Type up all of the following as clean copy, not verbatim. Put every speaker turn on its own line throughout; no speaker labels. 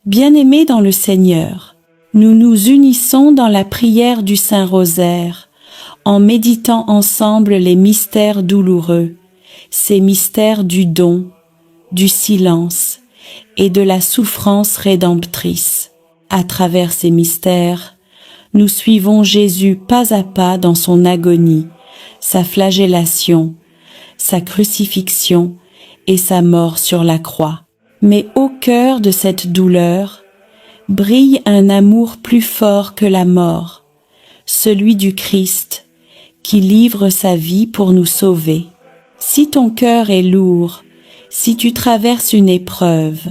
Bien-aimés dans le Seigneur, nous nous unissons dans la prière du Saint-Rosaire, en méditant ensemble les mystères douloureux, ces mystères du don, du silence et de la souffrance rédemptrice. À travers ces mystères, nous suivons Jésus pas à pas dans son agonie, sa flagellation, sa crucifixion et sa mort sur la croix. Mais au cœur de cette douleur, brille un amour plus fort que la mort, celui du Christ, qui livre sa vie pour nous sauver. Si ton cœur est lourd, si tu traverses une épreuve,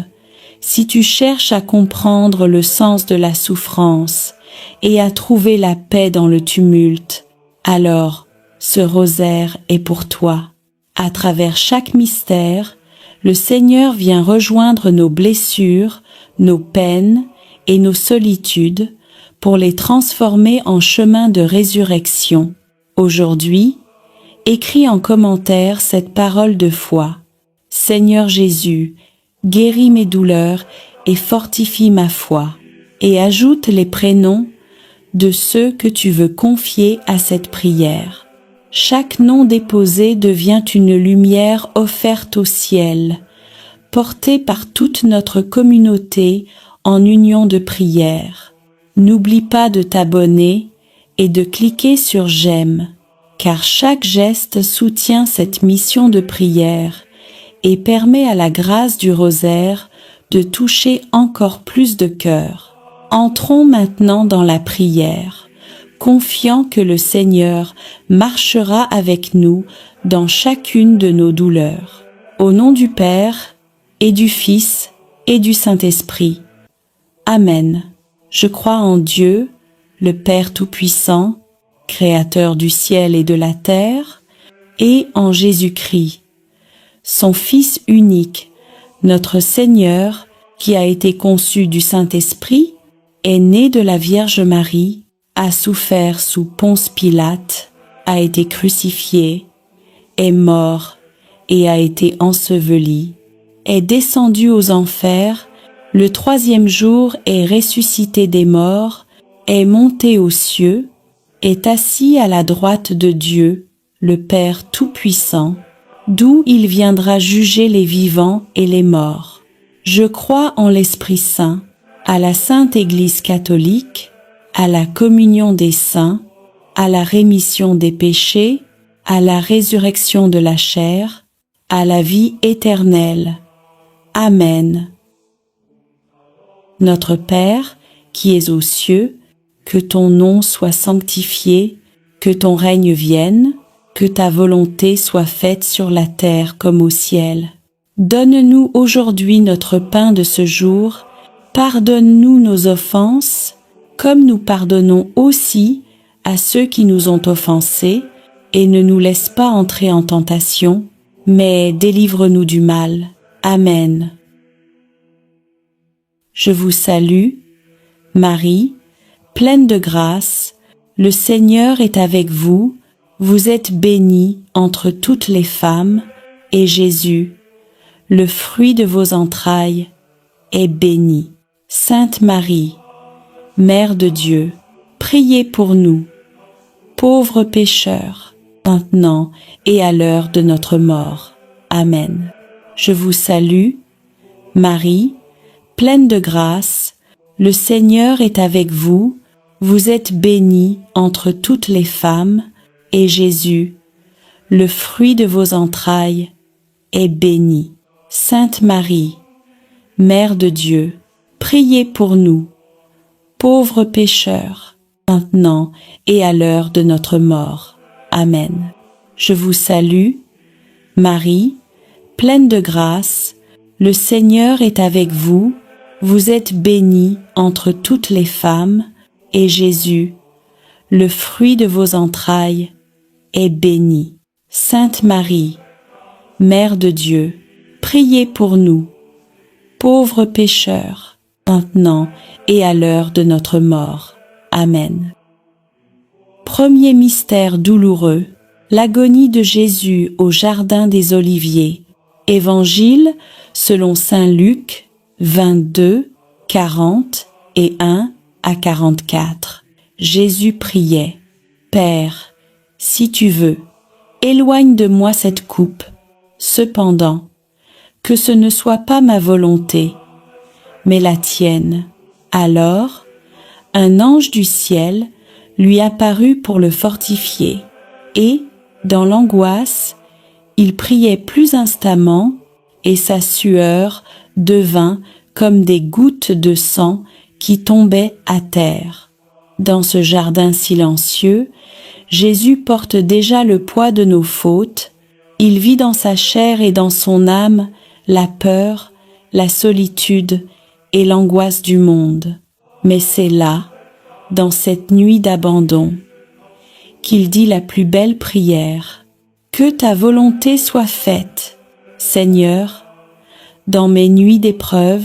si tu cherches à comprendre le sens de la souffrance et à trouver la paix dans le tumulte, alors ce rosaire est pour toi. À travers chaque mystère, le Seigneur vient rejoindre nos blessures, nos peines et nos solitudes pour les transformer en chemin de résurrection. Aujourd'hui, écris en commentaire cette parole de foi. Seigneur Jésus, guéris mes douleurs et fortifie ma foi. Et ajoute les prénoms de ceux que tu veux confier à cette prière. Chaque nom déposé devient une lumière offerte au ciel, portée par toute notre communauté en union de prière. N'oublie pas de t'abonner et de cliquer sur j'aime, car chaque geste soutient cette mission de prière et permet à la grâce du rosaire de toucher encore plus de cœurs. Entrons maintenant dans la prière, confiant que le Seigneur marchera avec nous dans chacune de nos douleurs. Au nom du Père, et du Fils, et du Saint-Esprit. Amen. Je crois en Dieu, le Père Tout-Puissant, Créateur du ciel et de la terre, et en Jésus-Christ, son Fils unique, notre Seigneur, qui a été conçu du Saint-Esprit, est né de la Vierge Marie, a souffert sous Ponce Pilate, a été crucifié, est mort et a été enseveli, est descendu aux enfers, le troisième jour est ressuscité des morts, est monté aux cieux, est assis à la droite de Dieu, le Père Tout-Puissant, d'où il viendra juger les vivants et les morts. Je crois en l'Esprit Saint, à la Sainte Église catholique, à la communion des saints, à la rémission des péchés, à la résurrection de la chair, à la vie éternelle. Amen. Notre Père, qui es aux cieux, que ton nom soit sanctifié, que ton règne vienne, que ta volonté soit faite sur la terre comme au ciel. Donne-nous aujourd'hui notre pain de ce jour, pardonne-nous nos offenses, comme nous pardonnons aussi à ceux qui nous ont offensés, et ne nous laisse pas entrer en tentation, mais délivre-nous du mal. Amen. Je vous salue, Marie, pleine de grâce, le Seigneur est avec vous, vous êtes bénie entre toutes les femmes, et Jésus, le fruit de vos entrailles, est béni. Sainte Marie, Mère de Dieu, priez pour nous, pauvres pécheurs, maintenant et à l'heure de notre mort. Amen. Je vous salue, Marie, pleine de grâce, le Seigneur est avec vous, vous êtes bénie entre toutes les femmes, et Jésus, le fruit de vos entrailles, est béni. Sainte Marie, Mère de Dieu, priez pour nous, pauvres pécheurs, maintenant et à l'heure de notre mort. Amen. Je vous salue, Marie, pleine de grâce, le Seigneur est avec vous, vous êtes bénie entre toutes les femmes, et Jésus, le fruit de vos entrailles, est béni. Sainte Marie, Mère de Dieu, priez pour nous, pauvres pécheurs, maintenant et à l'heure de notre mort. Amen. Premier mystère douloureux, l'agonie de Jésus au jardin des Oliviers. Évangile selon saint Luc 22, 41 à 44. Jésus priait, « Père, si tu veux, éloigne de moi cette coupe. Cependant, que ce ne soit pas ma volonté, mais la tienne. » Alors, un ange du ciel lui apparut pour le fortifier, et, dans l'angoisse, il priait plus instamment, et sa sueur devint comme des gouttes de sang qui tombaient à terre. Dans ce jardin silencieux, Jésus porte déjà le poids de nos fautes. Il vit dans sa chair et dans son âme la peur, la solitude et l'angoisse du monde. Mais c'est là, dans cette nuit d'abandon, qu'il dit la plus belle prière. « Que ta volonté soit faite, Seigneur, dans mes nuits d'épreuve,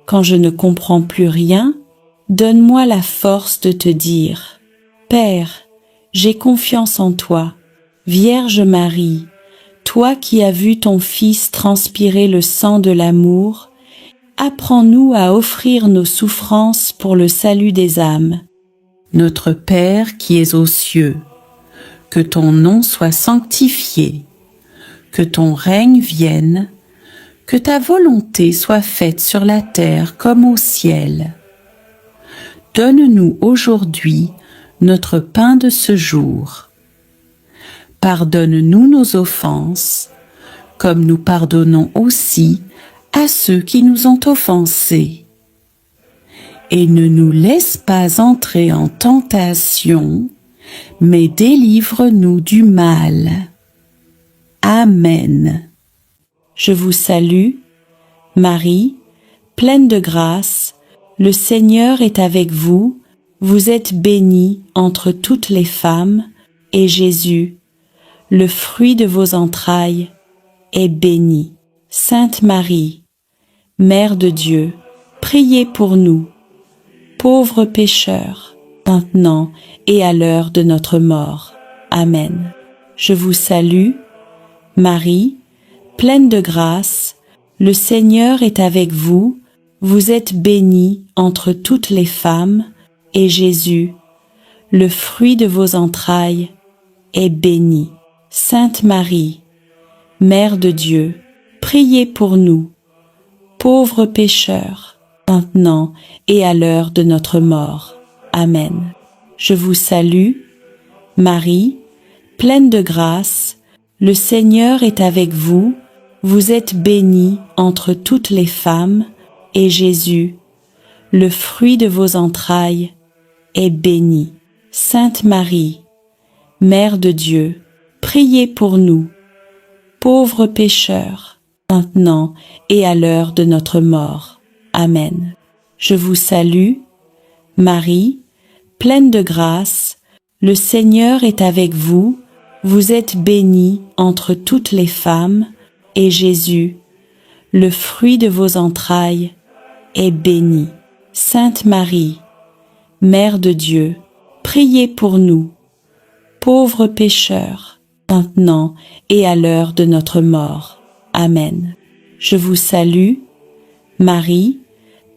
quand je ne comprends plus rien, donne-moi la force de te dire, Père, j'ai confiance en toi, Vierge Marie, toi qui as vu ton Fils transpirer le sang de l'amour, apprends-nous à offrir nos souffrances pour le salut des âmes. Notre Père qui es aux cieux, que ton nom soit sanctifié, que ton règne vienne, que ta volonté soit faite sur la terre comme au ciel. Donne-nous aujourd'hui notre pain de ce jour. Pardonne-nous nos offenses, comme nous pardonnons aussi à ceux qui nous ont offensés. Et ne nous laisse pas entrer en tentation, mais délivre-nous du mal. Amen. Je vous salue, Marie, pleine de grâce, le Seigneur est avec vous, vous êtes bénie entre toutes les femmes, et Jésus, le fruit de vos entrailles, est béni. Sainte Marie, Mère de Dieu, priez pour nous, pauvres pécheurs, maintenant et à l'heure de notre mort. Amen. Je vous salue, Marie, pleine de grâce, le Seigneur est avec vous, vous êtes bénie entre toutes les femmes, et Jésus, le fruit de vos entrailles, est béni. Sainte Marie, Mère de Dieu, priez pour nous, pauvres pécheurs, maintenant et à l'heure de notre mort. Amen. Je vous salue, Marie, pleine de grâce, le Seigneur est avec vous, vous êtes bénie entre toutes les femmes, et Jésus, le fruit de vos entrailles, est béni. Sainte Marie, Mère de Dieu, priez pour nous, pauvres pécheurs, maintenant et à l'heure de notre mort. Amen. Je vous salue, Marie, pleine de grâce, le Seigneur est avec vous, vous êtes bénie entre toutes les femmes, et Jésus, le fruit de vos entrailles, est béni. Sainte Marie, Mère de Dieu, priez pour nous, pauvres pécheurs, maintenant et à l'heure de notre mort. Amen. Je vous salue, Marie,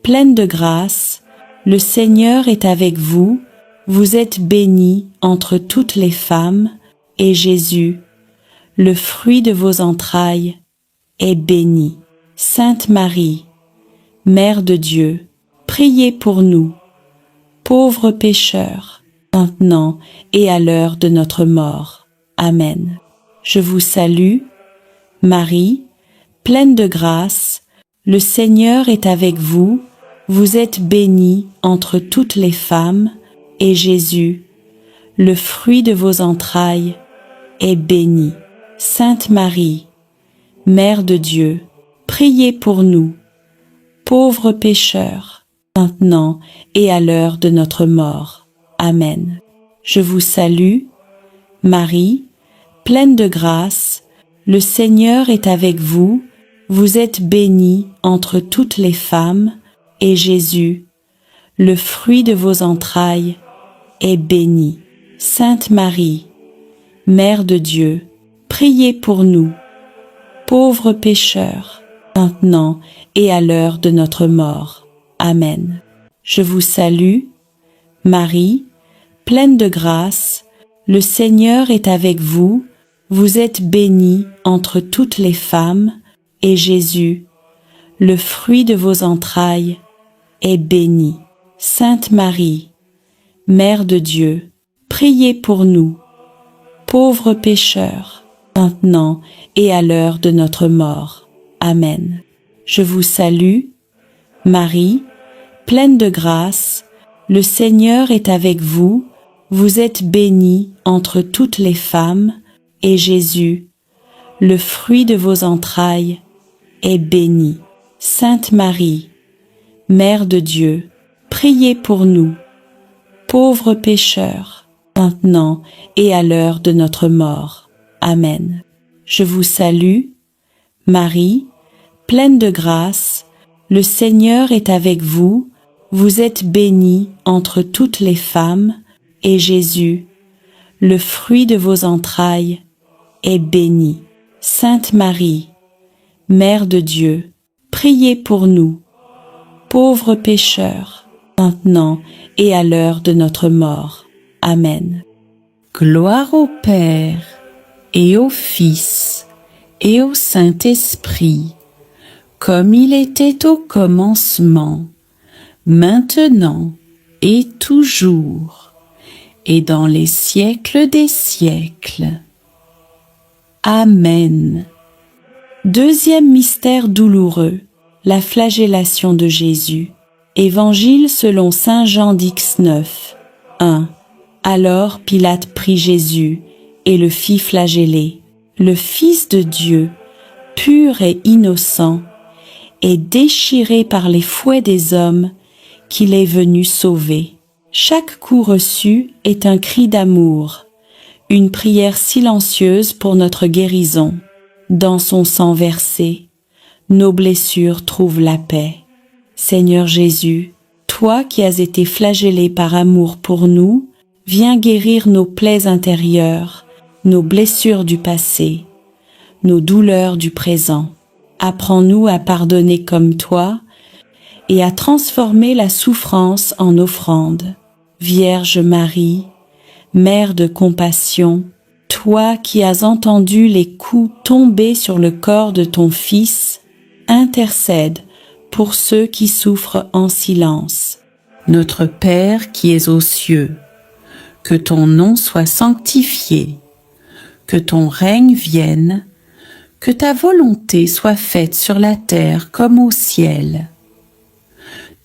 pleine de grâce, le Seigneur est avec vous, vous êtes bénie entre toutes les femmes, et Jésus, le fruit de vos entrailles, est béni. Sainte Marie, Mère de Dieu, priez pour nous, pauvres pécheurs, maintenant et à l'heure de notre mort. Amen. Je vous salue, Marie, pleine de grâce, le Seigneur est avec vous, vous êtes bénie entre toutes les femmes, et Jésus, le fruit de vos entrailles, est béni. Sainte Marie, Mère de Dieu, priez pour nous, pauvres pécheurs, maintenant et à l'heure de notre mort. Amen. Je vous salue, Marie, pleine de grâce, le Seigneur est avec vous, vous êtes bénie entre toutes les femmes, et Jésus, le fruit de vos entrailles, est béni. Sainte Marie, Mère de Dieu, priez pour nous, pauvres pécheurs, maintenant et à l'heure de notre mort. Amen. Je vous salue, Marie, pleine de grâce, le Seigneur est avec vous, vous êtes bénie entre toutes les femmes, et Jésus, le fruit de vos entrailles, est béni. Sainte Marie, Mère de Dieu, priez pour nous, pauvres pécheurs, maintenant et à l'heure de notre mort. Amen. Je vous salue, Marie, pleine de grâce, le Seigneur est avec vous, vous êtes bénie entre toutes les femmes, et Jésus, le fruit de vos entrailles, est béni. Sainte Marie, Mère de Dieu, priez pour nous, pauvres pécheurs, maintenant et à l'heure de notre mort. Amen. Je vous salue, Marie, pleine de grâce, le Seigneur est avec vous, vous êtes bénie entre toutes les femmes, et Jésus, le fruit de vos entrailles, est béni. Sainte Marie, Mère de Dieu, priez pour nous, pauvres pécheurs, maintenant et à l'heure de notre mort. Amen. Gloire au Père, et au Fils, et au Saint-Esprit, comme il était au commencement, maintenant et toujours, et dans les siècles des siècles. Amen. Deuxième mystère douloureux, la flagellation de Jésus. Évangile selon saint Jean d'X9. 1. Alors Pilate prit Jésus et le fit flageller. Le Fils de Dieu, pur et innocent, est déchiré par les fouets des hommes qu'il est venu sauver. Chaque coup reçu est un cri d'amour, une prière silencieuse pour notre guérison. Dans son sang versé, nos blessures trouvent la paix. Seigneur Jésus, toi qui as été flagellé par amour pour nous, viens guérir nos plaies intérieures, nos blessures du passé, nos douleurs du présent. Apprends-nous à pardonner comme toi et à transformer la souffrance en offrande. Vierge Marie, Mère de compassion, toi qui as entendu les coups tomber sur le corps de ton Fils, intercède pour ceux qui souffrent en silence. Notre Père qui es aux cieux, que ton nom soit sanctifié, que ton règne vienne, que ta volonté soit faite sur la terre comme au ciel.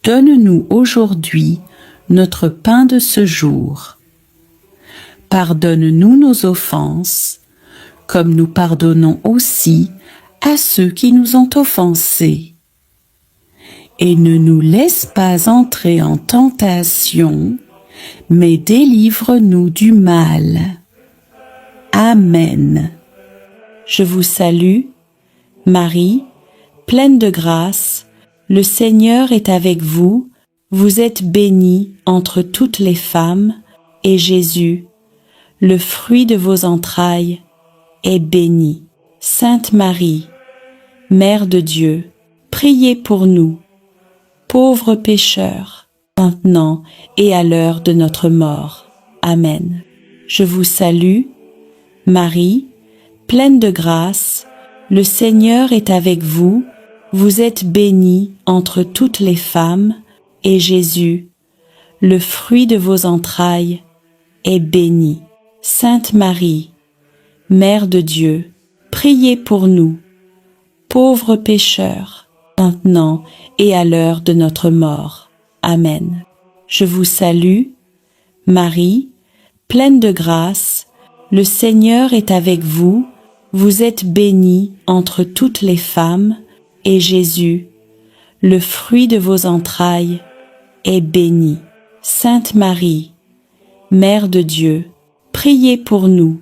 Donne-nous aujourd'hui notre pain de ce jour. Pardonne-nous nos offenses, comme nous pardonnons aussi à ceux qui nous ont offensés. Et ne nous laisse pas entrer en tentation, mais délivre-nous du mal. Amen. Je vous salue, Marie, pleine de grâce, le Seigneur est avec vous, vous êtes bénie entre toutes les femmes, et Jésus, le fruit de vos entrailles, est béni. Sainte Marie, Mère de Dieu, priez pour nous, pauvres pécheurs, maintenant et à l'heure de notre mort. Amen. Je vous salue, Marie, pleine de grâce, le Seigneur est avec vous, vous êtes bénie entre toutes les femmes, et Jésus, le fruit de vos entrailles, est béni. Sainte Marie, Mère de Dieu, priez pour nous, pauvres pécheurs, maintenant et à l'heure de notre mort. Amen. Je vous salue, Marie, pleine de grâce, le Seigneur est avec vous, vous êtes bénie entre toutes les femmes, et Jésus, le fruit de vos entrailles, est béni. Sainte Marie, Mère de Dieu, priez pour nous,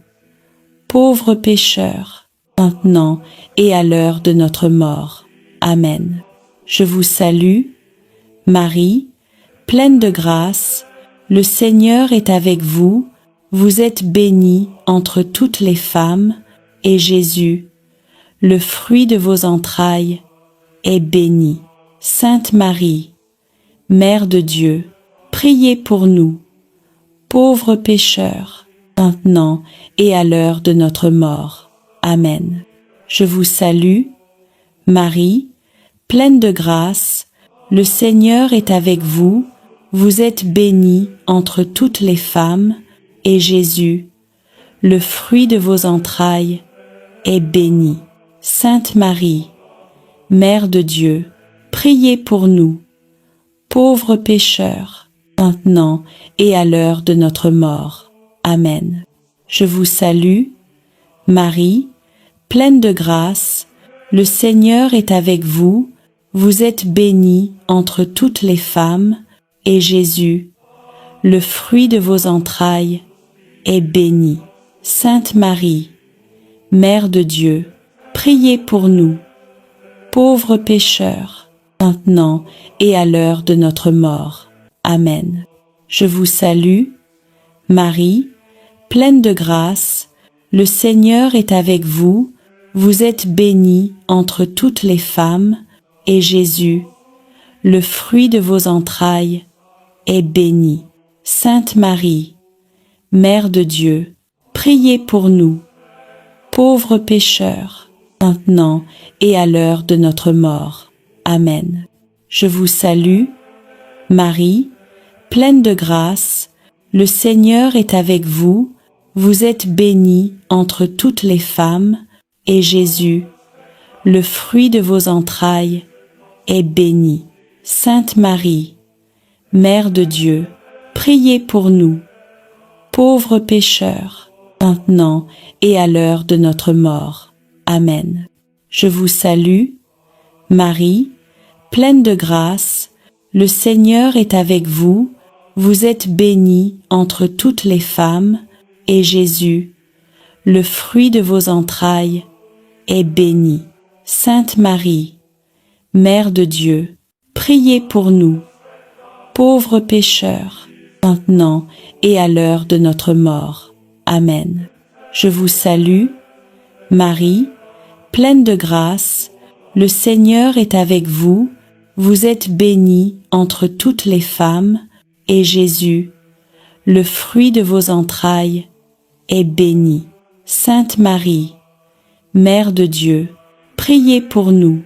pauvres pécheurs, maintenant et à l'heure de notre mort. Amen. Je vous salue, Marie, pleine de grâce, le Seigneur est avec vous, vous êtes bénie entre toutes les femmes, et Jésus, le fruit de vos entrailles, est béni. Sainte Marie, Mère de Dieu, priez pour nous, pauvres pécheurs, maintenant et à l'heure de notre mort. Amen. Je vous salue, Marie, pleine de grâce, le Seigneur est avec vous, vous êtes bénie entre toutes les femmes, et Jésus, le fruit de vos entrailles, est béni. Sainte Marie, Mère de Dieu, priez pour nous, pauvres pécheurs, maintenant et à l'heure de notre mort. Amen. Je vous salue, Marie, pleine de grâce, le Seigneur est avec vous, vous êtes bénie entre toutes les femmes, et Jésus, le fruit de vos entrailles, est béni. Sainte Marie, Mère de Dieu, priez pour nous, pauvres pécheurs, maintenant et à l'heure de notre mort. Amen. Je vous salue, Marie, pleine de grâce, le Seigneur est avec vous, vous êtes bénie entre toutes les femmes, et Jésus, le fruit de vos entrailles, est béni. Sainte Marie, Mère de Dieu, priez pour nous, pauvres pécheurs, maintenant et à l'heure de notre mort. Amen. Je vous salue, Marie, pleine de grâce, le Seigneur est avec vous, vous êtes bénie entre toutes les femmes, et Jésus, le fruit de vos entrailles, est béni. Sainte Marie, Mère de Dieu, priez pour nous, pauvres pécheurs, maintenant et à l'heure de notre mort. Amen. Je vous salue, Marie, pleine de grâce, le Seigneur est avec vous, vous êtes bénie entre toutes les femmes, et Jésus, le fruit de vos entrailles, est béni. Sainte Marie, Mère de Dieu, priez pour nous, pauvres pécheurs, maintenant et à l'heure de notre mort. Amen. Je vous salue, Marie, pleine de grâce, le Seigneur est avec vous, vous êtes bénie entre toutes les femmes, et Jésus, le fruit de vos entrailles, est béni. Sainte Marie, Mère de Dieu, priez pour nous,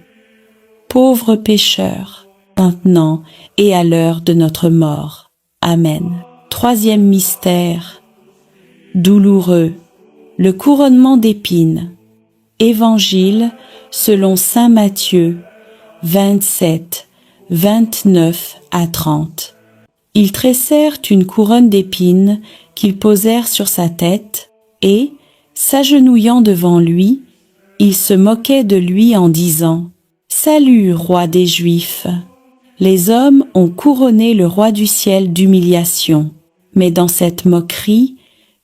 pauvres pécheurs, maintenant et à l'heure de notre mort. Amen. Troisième mystère, douloureux, le couronnement d'épines. Évangile selon saint Matthieu, 27, 29 à 30. Ils tressèrent une couronne d'épines qu'ils posèrent sur sa tête, et, s'agenouillant devant lui, ils se moquaient de lui en disant « Salut, roi des Juifs !» Les hommes ont couronné le roi du ciel d'humiliation, mais dans cette moquerie,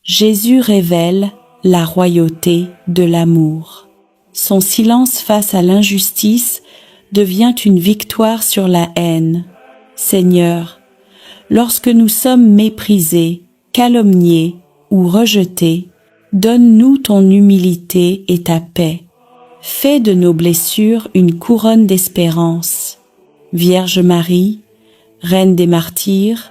Jésus révèle la royauté de l'amour. Son silence face à l'injustice devient une victoire sur la haine. Seigneur, lorsque nous sommes méprisés, calomniés ou rejetés, donne-nous ton humilité et ta paix. Fais de nos blessures une couronne d'espérance. Vierge Marie, Reine des martyrs,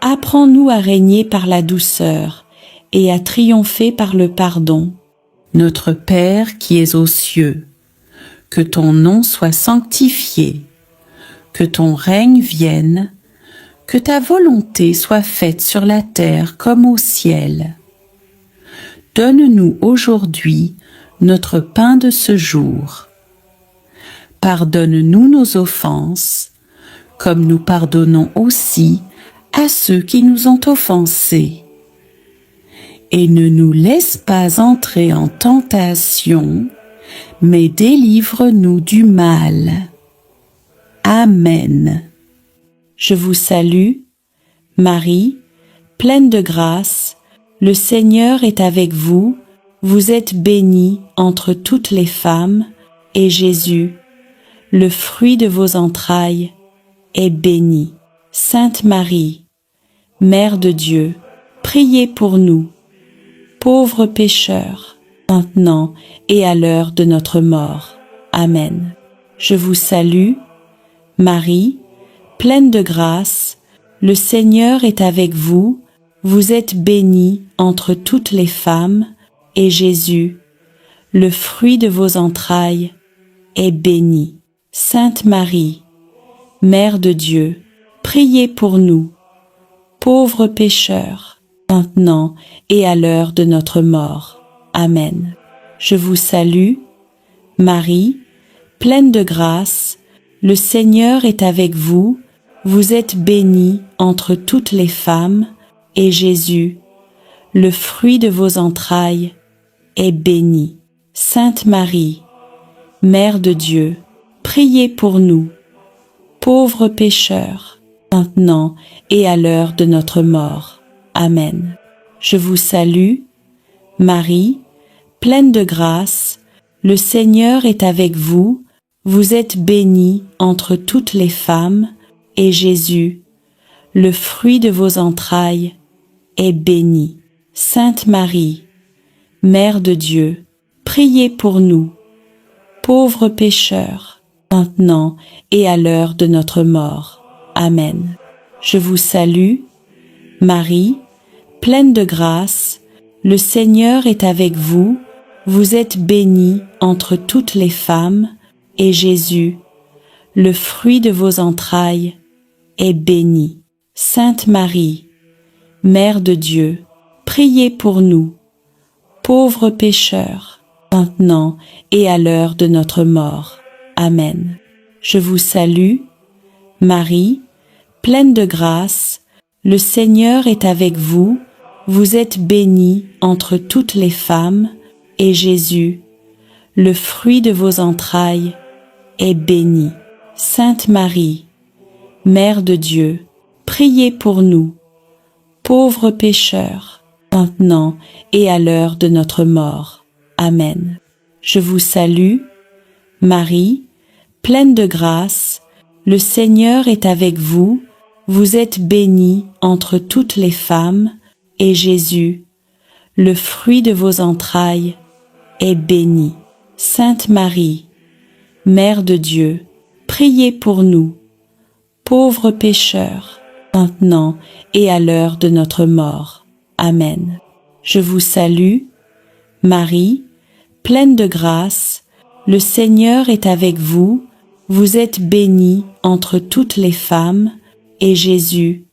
apprends-nous à régner par la douceur et à triompher par le pardon. Notre Père qui es aux cieux, que ton nom soit sanctifié, que ton règne vienne, que ta volonté soit faite sur la terre comme au ciel. Donne-nous aujourd'hui notre pain de ce jour. Pardonne-nous nos offenses, comme nous pardonnons aussi à ceux qui nous ont offensés. Et ne nous laisse pas entrer en tentation, mais délivre-nous du mal. Amen. Je vous salue, Marie, pleine de grâce, le Seigneur est avec vous, vous êtes bénie entre toutes les femmes, et Jésus, le fruit de vos entrailles, est béni. Sainte Marie, Mère de Dieu, priez pour nous, pauvres pécheurs, maintenant et à l'heure de notre mort. Amen. Je vous salue, Marie, pleine de grâce, le Seigneur est avec vous, vous êtes bénie entre toutes les femmes, et Jésus, le fruit de vos entrailles, est béni. Sainte Marie, Mère de Dieu, priez pour nous, pauvres pécheurs, maintenant et à l'heure de notre mort. Amen. Je vous salue, Marie, pleine de grâce, le Seigneur est avec vous, vous êtes bénie entre toutes les femmes, et Jésus, le fruit de vos entrailles, est béni. Sainte Marie, Mère de Dieu, priez pour nous, pauvres pécheurs, maintenant et à l'heure de notre mort. Amen. Je vous salue, Marie, pleine de grâce, le Seigneur est avec vous, vous êtes bénie entre toutes les femmes, et Jésus, le fruit de vos entrailles, est béni. Sainte Marie, Mère de Dieu, priez pour nous, pauvres pécheurs, maintenant et à l'heure de notre mort. Amen. Je vous salue, Marie, pleine de grâce, le Seigneur est avec vous, vous êtes bénie entre toutes les femmes, et Jésus, le fruit de vos entrailles, est béni. Sainte Marie, Mère de Dieu, priez pour nous, pauvres pécheurs, maintenant et à l'heure de notre mort. Amen. Je vous salue, Marie, pleine de grâce, le Seigneur est avec vous, vous êtes bénie entre toutes les femmes, et Jésus, le fruit de vos entrailles, est béni. Sainte Marie, Mère de Dieu, priez pour nous, pauvres pécheurs, maintenant et à l'heure de notre mort. Amen. Je vous salue, Marie, pleine de grâce, le Seigneur est avec vous, vous êtes bénie entre toutes les femmes, et Jésus, le fruit de vos entrailles, est béni. Sainte Marie, Mère de Dieu, priez pour nous, pauvres pécheurs, maintenant et à l'heure de notre mort. Amen. Je vous salue, Marie, pleine de grâce, le Seigneur est avec vous, vous êtes bénie entre toutes les femmes, et Jésus,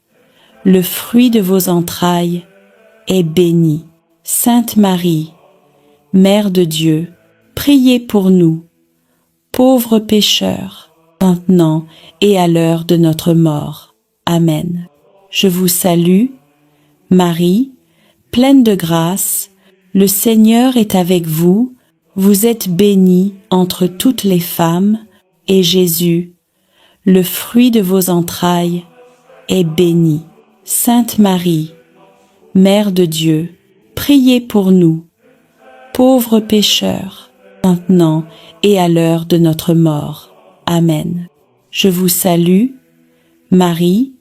le fruit de vos entrailles, est béni. Sainte Marie, Mère de Dieu, priez pour nous, pauvres pécheurs, maintenant et à l'heure de notre mort. Amen. Je vous salue, Marie, pleine de grâce, le Seigneur est avec vous, vous êtes bénie entre toutes les femmes, et Jésus, le fruit de vos entrailles, est béni. Sainte Marie, Mère de Dieu, priez pour nous, pauvres pécheurs, maintenant et à l'heure de notre mort. Amen. Je vous salue, Marie,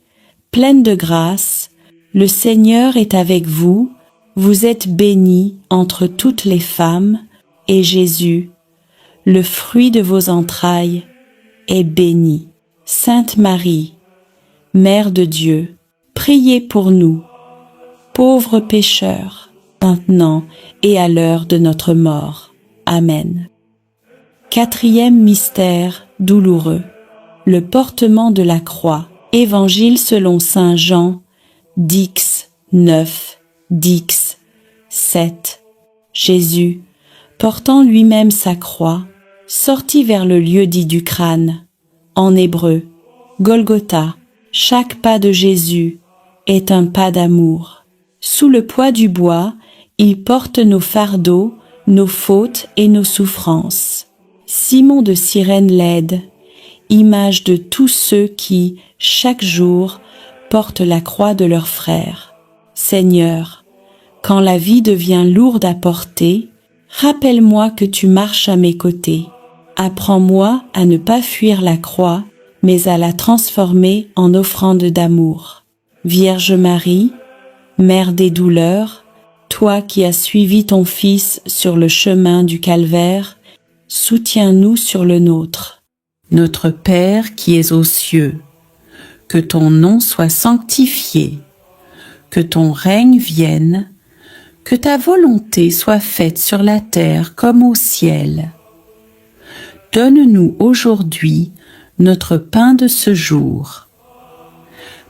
pleine de grâce, le Seigneur est avec vous, vous êtes bénie entre toutes les femmes, et Jésus, le fruit de vos entrailles, est béni. Sainte Marie, Mère de Dieu, priez pour nous, pauvres pécheurs, maintenant et à l'heure de notre mort. Amen. Quatrième mystère douloureux, le portement de la croix. Évangile selon saint Jean, Dix 9, Dix 7. Jésus, portant lui-même sa croix, sortit vers le lieu dit du crâne. En hébreu, Golgotha, chaque pas de Jésus est un pas d'amour. Sous le poids du bois, il porte nos fardeaux, nos fautes et nos souffrances. Simon de Cyrène l'aide, image de tous ceux qui, chaque jour, portent la croix de leurs frères. Seigneur, quand la vie devient lourde à porter, rappelle-moi que tu marches à mes côtés. Apprends-moi à ne pas fuir la croix, mais à la transformer en offrande d'amour. Vierge Marie, Mère des douleurs, toi qui as suivi ton Fils sur le chemin du calvaire, soutiens-nous sur le nôtre. Notre Père qui es aux cieux, que ton nom soit sanctifié, que ton règne vienne, que ta volonté soit faite sur la terre comme au ciel. Donne-nous aujourd'hui notre pain de ce jour.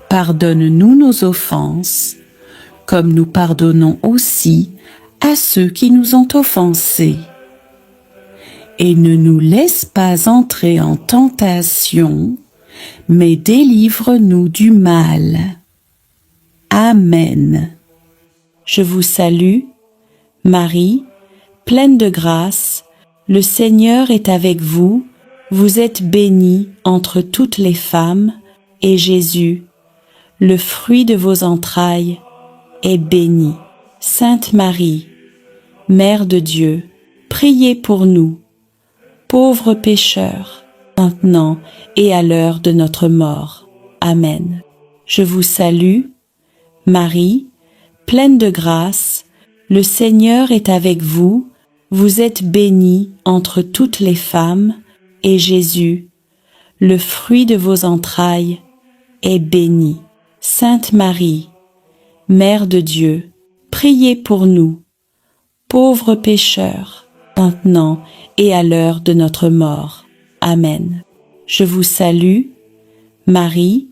Pardonne-nous nos offenses, comme nous pardonnons aussi à ceux qui nous ont offensés. Et ne nous laisse pas entrer en tentation, mais délivre-nous du mal. Amen. Je vous salue, Marie, pleine de grâce, le Seigneur est avec vous, vous êtes bénie entre toutes les femmes, et Jésus, le fruit de vos entrailles, est béni. Sainte Marie, Mère de Dieu, priez pour nous, pauvres pécheurs, maintenant et à l'heure de notre mort. Amen. Je vous salue, Marie, pleine de grâce, le Seigneur est avec vous, vous êtes bénie entre toutes les femmes, et Jésus, le fruit de vos entrailles, est béni. Sainte Marie, Mère de Dieu, priez pour nous, pauvres pécheurs, maintenant et à l'heure de notre mort. Amen. Je vous salue, Marie,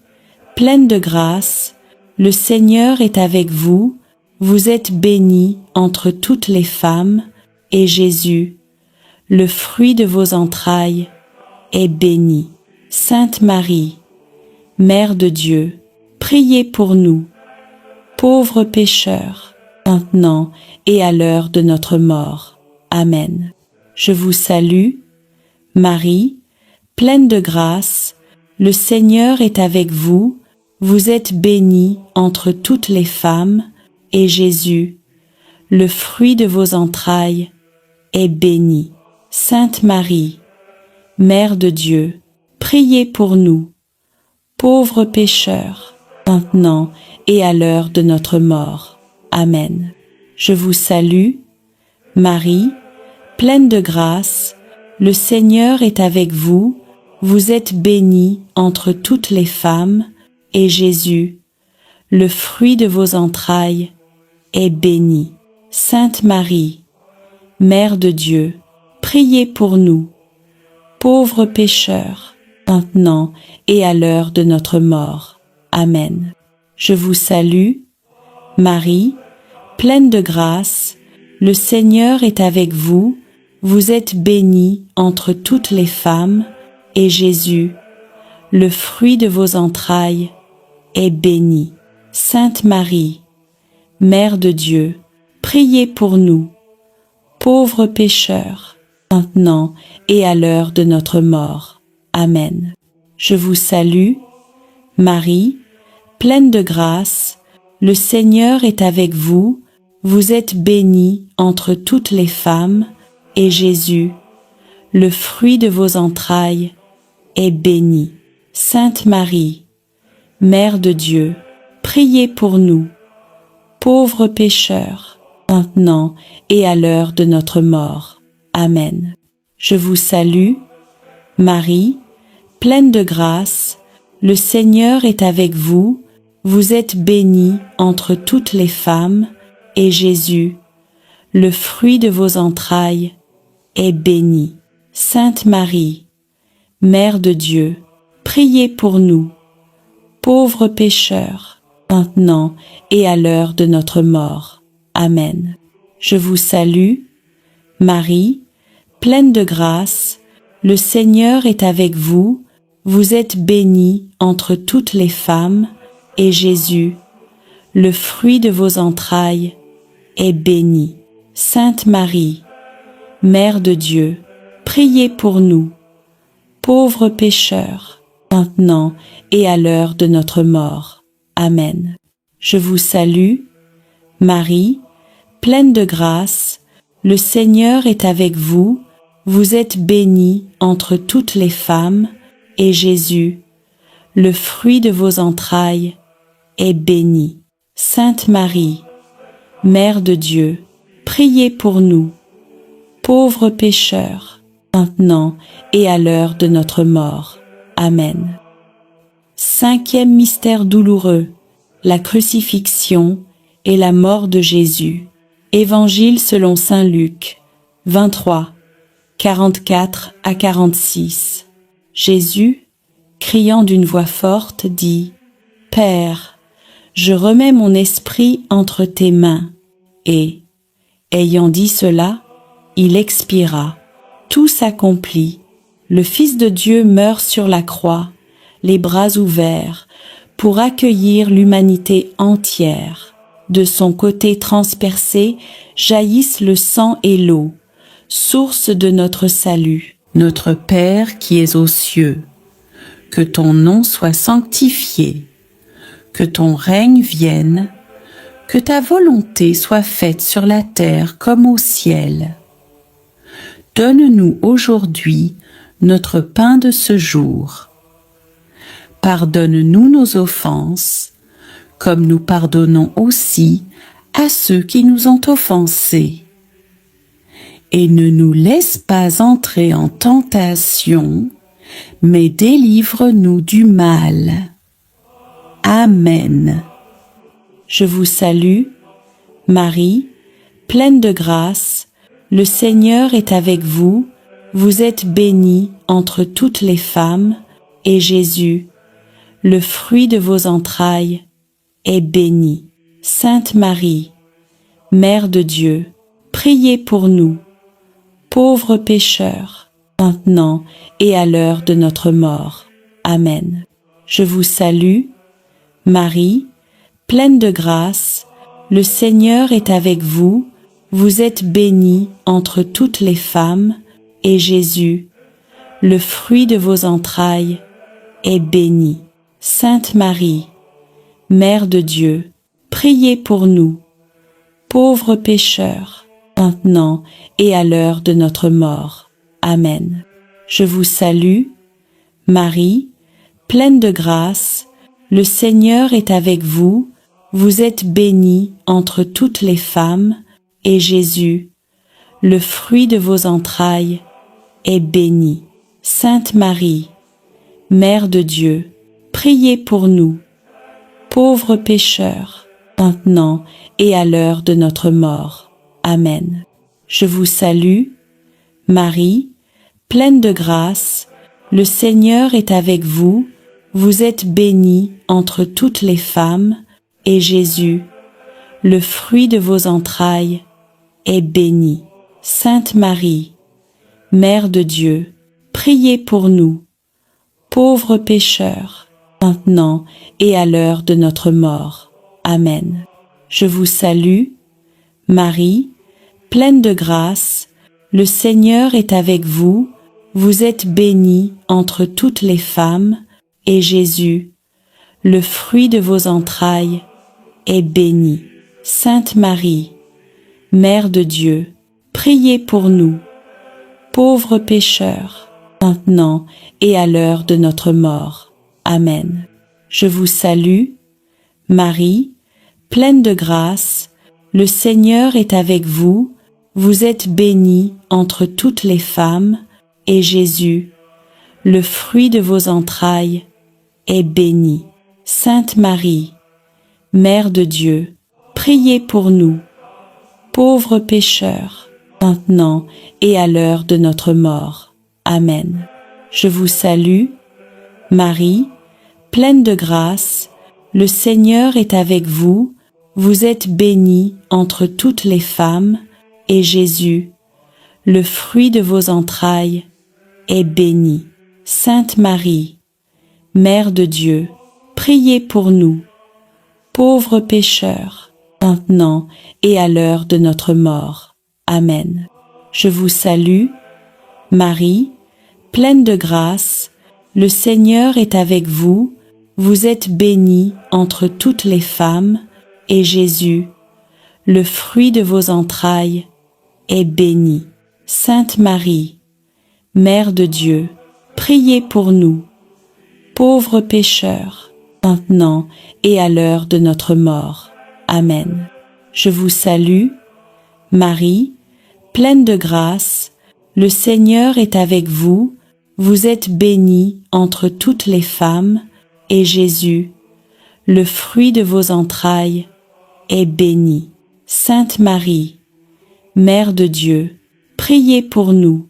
pleine de grâce, le Seigneur est avec vous, vous êtes bénie entre toutes les femmes, et Jésus, le fruit de vos entrailles, est béni. Sainte Marie, Mère de Dieu, priez pour nous, pauvres pécheurs, maintenant et à l'heure de notre mort. Amen. Je vous salue, Marie, pleine de grâce, le Seigneur est avec vous, vous êtes bénie entre toutes les femmes, et Jésus, le fruit de vos entrailles, est béni. Sainte Marie, Mère de Dieu, priez pour nous, pauvres pécheurs, maintenant et à l'heure de notre mort. Amen. Je vous salue, Marie, pleine de grâce, le Seigneur est avec vous, vous êtes bénie entre toutes les femmes, et Jésus, le fruit de vos entrailles, est béni. Sainte Marie, Mère de Dieu, priez pour nous, pauvres pécheurs, maintenant et à l'heure de notre mort. Amen. Je vous salue, Marie, pleine de grâce, le Seigneur est avec vous, vous êtes bénie entre toutes les femmes, et Jésus, le fruit de vos entrailles, est béni. Sainte Marie, Mère de Dieu, priez pour nous, pauvres pécheurs, maintenant et à l'heure de notre mort. Amen. Je vous salue, Marie, pleine de grâce, le Seigneur est avec vous, vous êtes bénie entre toutes les femmes, et Jésus, le fruit de vos entrailles, est béni. Sainte Marie, Mère de Dieu, priez pour nous, pauvres pécheurs, maintenant et à l'heure de notre mort. Amen. Je vous salue, Marie, pleine de grâce, le Seigneur est avec vous, vous êtes bénie entre toutes les femmes, et Jésus, le fruit de vos entrailles, est béni. Sainte Marie, Mère de Dieu, priez pour nous, pauvres pécheurs, maintenant et à l'heure de notre mort. Amen. Je vous salue, Marie, pleine de grâce, le Seigneur est avec vous, vous êtes bénie entre toutes les femmes, et Jésus, le fruit de vos entrailles, est béni. Sainte Marie, Mère de Dieu, priez pour nous, pauvres pécheurs, maintenant et à l'heure de notre mort. Amen. Je vous salue, Marie, pleine de grâce, le Seigneur est avec vous, vous êtes bénie entre toutes les femmes, et Jésus, le fruit de vos entrailles, est béni. Sainte Marie, Mère de Dieu, priez pour nous, pauvres pécheurs, maintenant et à l'heure de notre mort. Amen. Cinquième mystère douloureux, la crucifixion et la mort de Jésus. Évangile selon saint Luc, 23, 44 à 46. Jésus, criant d'une voix forte, dit « Père, je remets mon esprit entre tes mains. » Et, ayant dit cela, il expira. Tout s'accomplit. Le Fils de Dieu meurt sur la croix, les bras ouverts, pour accueillir l'humanité entière. De son côté transpercé jaillissent le sang et l'eau, source de notre salut. Notre Père qui es aux cieux, que ton nom soit sanctifié, que ton règne vienne, que ta volonté soit faite sur la terre comme au ciel. Donne-nous aujourd'hui notre pain de ce jour. Pardonne-nous nos offenses, comme nous pardonnons aussi à ceux qui nous ont offensés. Et ne nous laisse pas entrer en tentation, mais délivre-nous du mal. Amen. Je vous salue, Marie, pleine de grâce, le Seigneur est avec vous, vous êtes bénie entre toutes les femmes, et Jésus, le fruit de vos entrailles, est béni. Sainte Marie, Mère de Dieu, priez pour nous, pauvres pécheurs, maintenant et à l'heure de notre mort. Amen. Je vous salue, Marie, pleine de grâce, le Seigneur est avec vous, vous êtes bénie entre toutes les femmes, et Jésus, le fruit de vos entrailles, est béni. Sainte Marie, Mère de Dieu, priez pour nous, pauvres pécheurs, maintenant et à l'heure de notre mort. Amen. Je vous salue, Marie, pleine de grâce, le Seigneur est avec vous, vous êtes bénie entre toutes les femmes, et Jésus, le fruit de vos entrailles, est béni. Sainte Marie, Mère de Dieu, priez pour nous, pauvres pécheurs, maintenant et à l'heure de notre mort. Amen. Je vous salue, Marie, pleine de grâce, le Seigneur est avec vous, vous êtes bénie entre toutes les femmes, et Jésus, le fruit de vos entrailles, est béni. Sainte Marie, Mère de Dieu, priez pour nous, pauvres pécheurs, maintenant et à l'heure de notre mort. Amen. Je vous salue, Marie, pleine de grâce, le Seigneur est avec vous, vous êtes bénie entre toutes les femmes, et Jésus, le fruit de vos entrailles, est béni. Sainte Marie, Mère de Dieu, priez pour nous, pauvres pécheurs, maintenant et à l'heure de notre mort. Amen. Je vous salue, Marie, pleine de grâce, le Seigneur est avec vous, vous êtes bénie entre toutes les femmes, et Jésus, le fruit de vos entrailles, est béni. Sainte Marie, Mère de Dieu, priez pour nous, pauvres pécheurs, maintenant et à l'heure de notre mort. Amen. Je vous salue, Marie, pleine de grâce, le Seigneur est avec vous, vous êtes bénie entre toutes les femmes, et Jésus, le fruit de vos entrailles, est béni. Sainte Marie, Mère de Dieu, priez pour nous, pauvres pécheurs, maintenant et à l'heure de notre mort. Amen. Je vous salue, Marie, pleine de grâce, le Seigneur est avec vous, vous êtes bénie entre toutes les femmes, et Jésus, le fruit de vos entrailles, est béni. Sainte Marie, Mère de Dieu, priez pour nous, pauvres pécheurs, maintenant et à l'heure de notre mort. Amen. Je vous salue, Marie, pleine de grâce, le Seigneur est avec vous, vous êtes bénie entre toutes les femmes, et Jésus, le fruit de vos entrailles, est béni. Sainte Marie, Mère de Dieu, priez pour nous,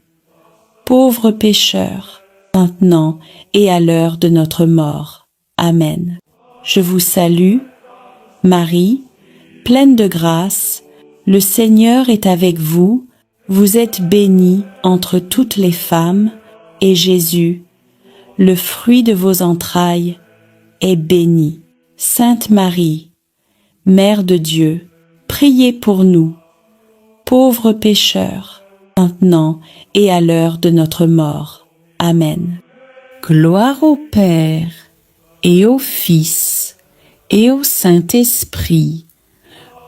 pauvres pécheurs, maintenant et à l'heure de notre mort. Amen. Je vous salue, Marie, pleine de grâce, le Seigneur est avec vous, vous êtes bénie entre toutes les femmes, et Jésus, le fruit de vos entrailles, est béni. Sainte Marie, Mère de Dieu, priez pour nous, pauvres pécheurs, maintenant et à l'heure de notre mort. Amen. Gloire au Père, et au Fils, et au Saint-Esprit,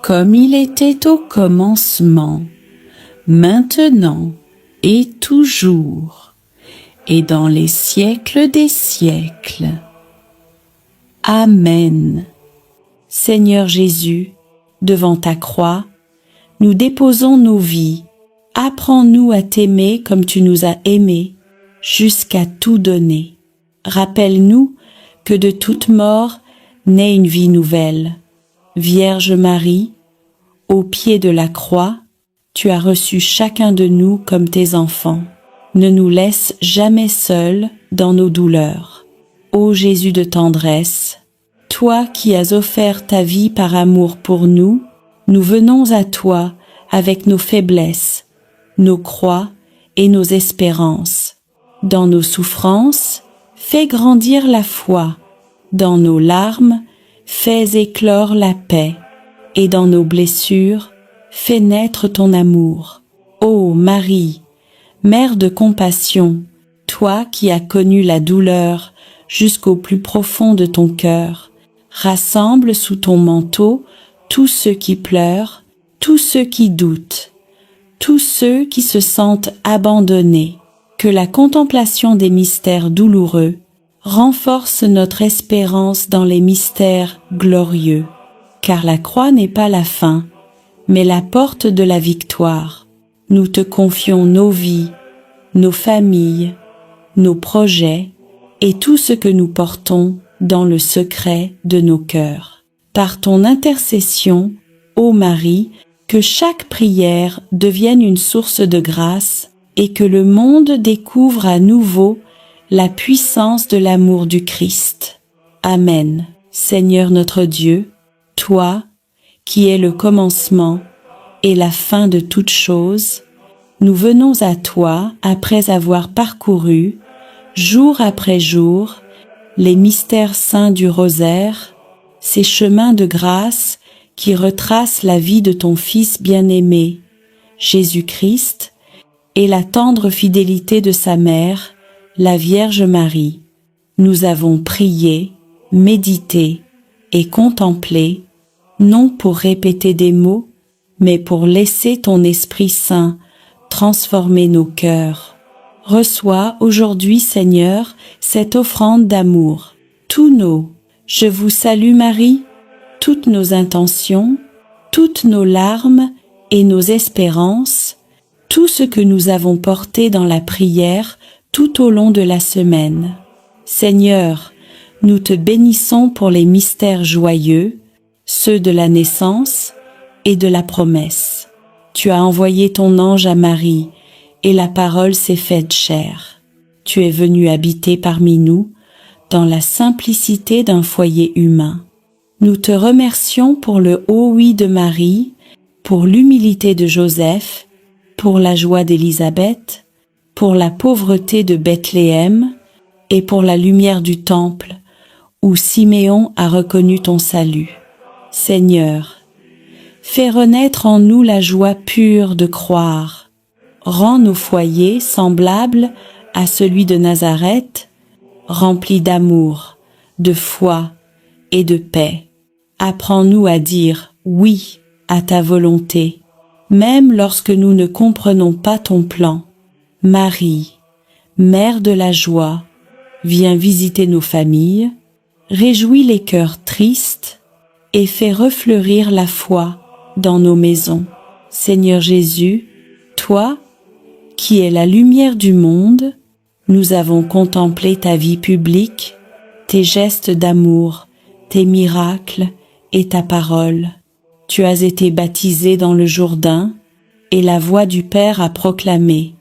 comme il était au commencement, maintenant et toujours, et dans les siècles des siècles. Amen. Seigneur Jésus, devant ta croix, nous déposons nos vies. Apprends-nous à t'aimer comme tu nous as aimés, jusqu'à tout donner. Rappelle-nous que de toute mort naît une vie nouvelle. Vierge Marie, au pied de la croix, tu as reçu chacun de nous comme tes enfants. Ne nous laisse jamais seuls dans nos douleurs. Ô Jésus de tendresse, toi qui as offert ta vie par amour pour nous, nous venons à toi avec nos faiblesses, nos croix et nos espérances. Dans nos souffrances, fais grandir la foi. Dans nos larmes, fais éclore la paix. Et dans nos blessures, fais naître ton amour. Ô Marie, Mère de compassion, toi qui as connu la douleur jusqu'au plus profond de ton cœur, rassemble sous ton manteau tous ceux qui pleurent, tous ceux qui doutent, tous ceux qui se sentent abandonnés. Que la contemplation des mystères douloureux renforce notre espérance dans les mystères glorieux, car la croix n'est pas la fin, mais la porte de la victoire. Nous te confions nos vies, nos familles, nos projets et tout ce que nous portons dans le secret de nos cœurs. Par ton intercession, ô Marie, que chaque prière devienne une source de grâce et que le monde découvre à nouveau la puissance de l'amour du Christ. Amen. Seigneur notre Dieu, toi, qui es le commencement et la fin de toutes choses, nous venons à toi après avoir parcouru, jour après jour, les mystères saints du rosaire, ces chemins de grâce qui retracent la vie de ton Fils bien-aimé, Jésus-Christ, et la tendre fidélité de sa mère, la Vierge Marie. Nous avons prié, médité et contemplé, non pour répéter des mots, mais pour laisser ton Esprit Saint transformer nos cœurs. Reçois aujourd'hui, Seigneur, cette offrande d'amour. Tous nos « Je vous salue Marie », toutes nos intentions, toutes nos larmes et nos espérances, tout ce que nous avons porté dans la prière tout au long de la semaine. Seigneur, nous te bénissons pour les mystères joyeux, ceux de la naissance et de la promesse. Tu as envoyé ton ange à Marie, et la parole s'est faite chair. Tu es venu habiter parmi nous, dans la simplicité d'un foyer humain. Nous te remercions pour le haut oui de Marie, pour l'humilité de Joseph, pour la joie d'Élisabeth, pour la pauvreté de Bethléem et pour la lumière du temple, où Siméon a reconnu ton salut. Seigneur, fais renaître en nous la joie pure de croire. Rends nos foyers semblables à celui de Nazareth, remplis d'amour, de foi et de paix. Apprends-nous à dire oui à ta volonté, même lorsque nous ne comprenons pas ton plan. Marie, Mère de la joie, viens visiter nos familles, réjouis les cœurs tristes et fais refleurir la foi dans nos maisons. Seigneur Jésus, toi, qui es la lumière du monde, nous avons contemplé ta vie publique, tes gestes d'amour, tes miracles et ta parole. Tu as été baptisé dans le Jourdain, et la voix du Père a proclamé: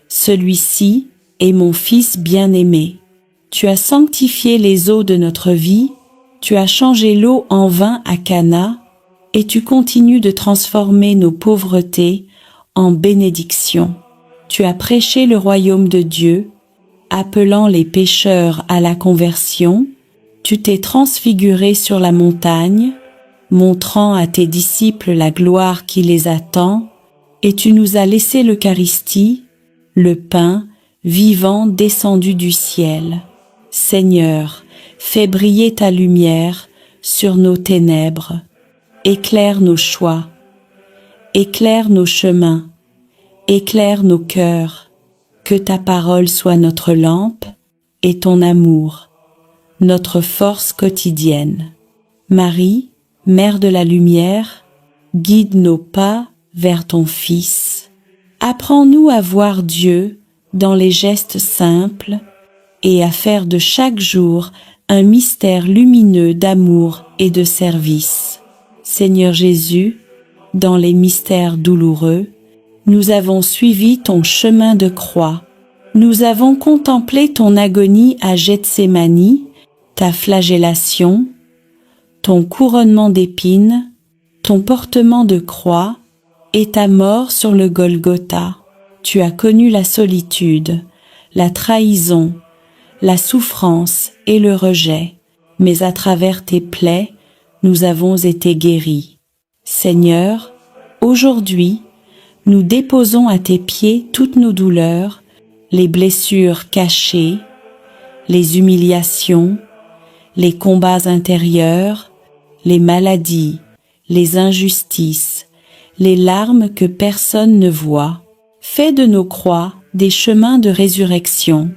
celui-ci est mon Fils bien-aimé. Tu as sanctifié les eaux de notre vie, tu as changé l'eau en vin à Cana, et tu continues de transformer nos pauvretés en bénédictions. Tu as prêché le royaume de Dieu, appelant les pécheurs à la conversion. Tu t'es transfiguré sur la montagne, montrant à tes disciples la gloire qui les attend, et tu nous as laissé l'Eucharistie, le pain vivant descendu du ciel. Seigneur, fais briller ta lumière sur nos ténèbres. Éclaire nos choix, éclaire nos chemins, éclaire nos cœurs. Que ta parole soit notre lampe et ton amour, notre force quotidienne. Marie, Mère de la lumière, guide nos pas vers ton Fils. Apprends-nous à voir Dieu dans les gestes simples et à faire de chaque jour un mystère lumineux d'amour et de service. Seigneur Jésus, dans les mystères douloureux, nous avons suivi ton chemin de croix. Nous avons contemplé ton agonie à Gethsémani, ta flagellation, ton couronnement d'épines, ton portement de croix et ta mort sur le Golgotha. Tu as connu la solitude, la trahison, la souffrance et le rejet, mais à travers tes plaies, nous avons été guéris. Seigneur, aujourd'hui, nous déposons à tes pieds toutes nos douleurs, les blessures cachées, les humiliations, les combats intérieurs, les maladies, les injustices, les larmes que personne ne voit. Fais de nos croix des chemins de résurrection.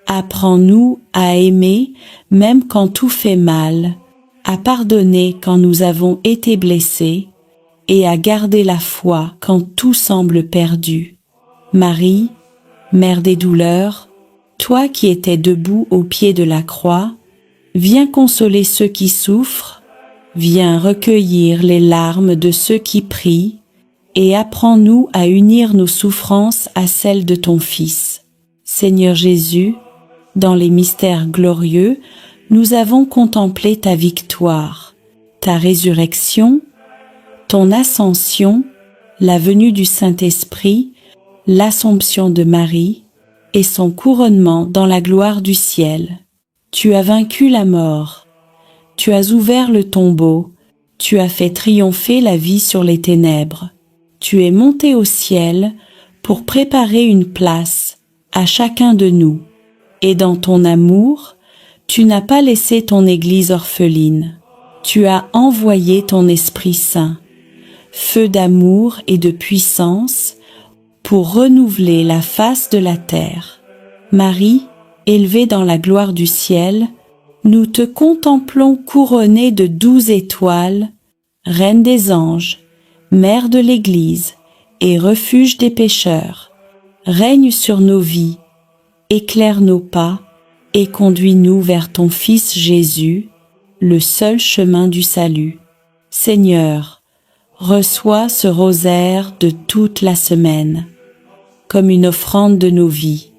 Apprends-nous à aimer même quand tout fait mal, à pardonner quand nous avons été blessés et à garder la foi quand tout semble perdu. Marie, Mère des douleurs, toi qui étais debout au pied de la croix, viens consoler ceux qui souffrent, viens recueillir les larmes de ceux qui prient et apprends-nous à unir nos souffrances à celles de ton Fils. Seigneur Jésus, dans les mystères glorieux, nous avons contemplé ta victoire, ta résurrection, ton ascension, la venue du Saint-Esprit, l'Assomption de Marie et son couronnement dans la gloire du ciel. Tu as vaincu la mort, tu as ouvert le tombeau, tu as fait triompher la vie sur les ténèbres. Tu es monté au ciel pour préparer une place à chacun de nous. Et dans ton amour, tu n'as pas laissé ton Église orpheline. Tu as envoyé ton Esprit Saint, feu d'amour et de puissance, pour renouveler la face de la terre. Marie, élevée dans la gloire du ciel, nous te contemplons couronnée de 12 étoiles, Reine des anges, Mère de l'Église et refuge des pécheurs. Règne sur nos vies, éclaire nos pas et conduis-nous vers ton Fils Jésus, le seul chemin du salut. Seigneur, reçois ce rosaire de toute la semaine, comme une offrande de nos vies.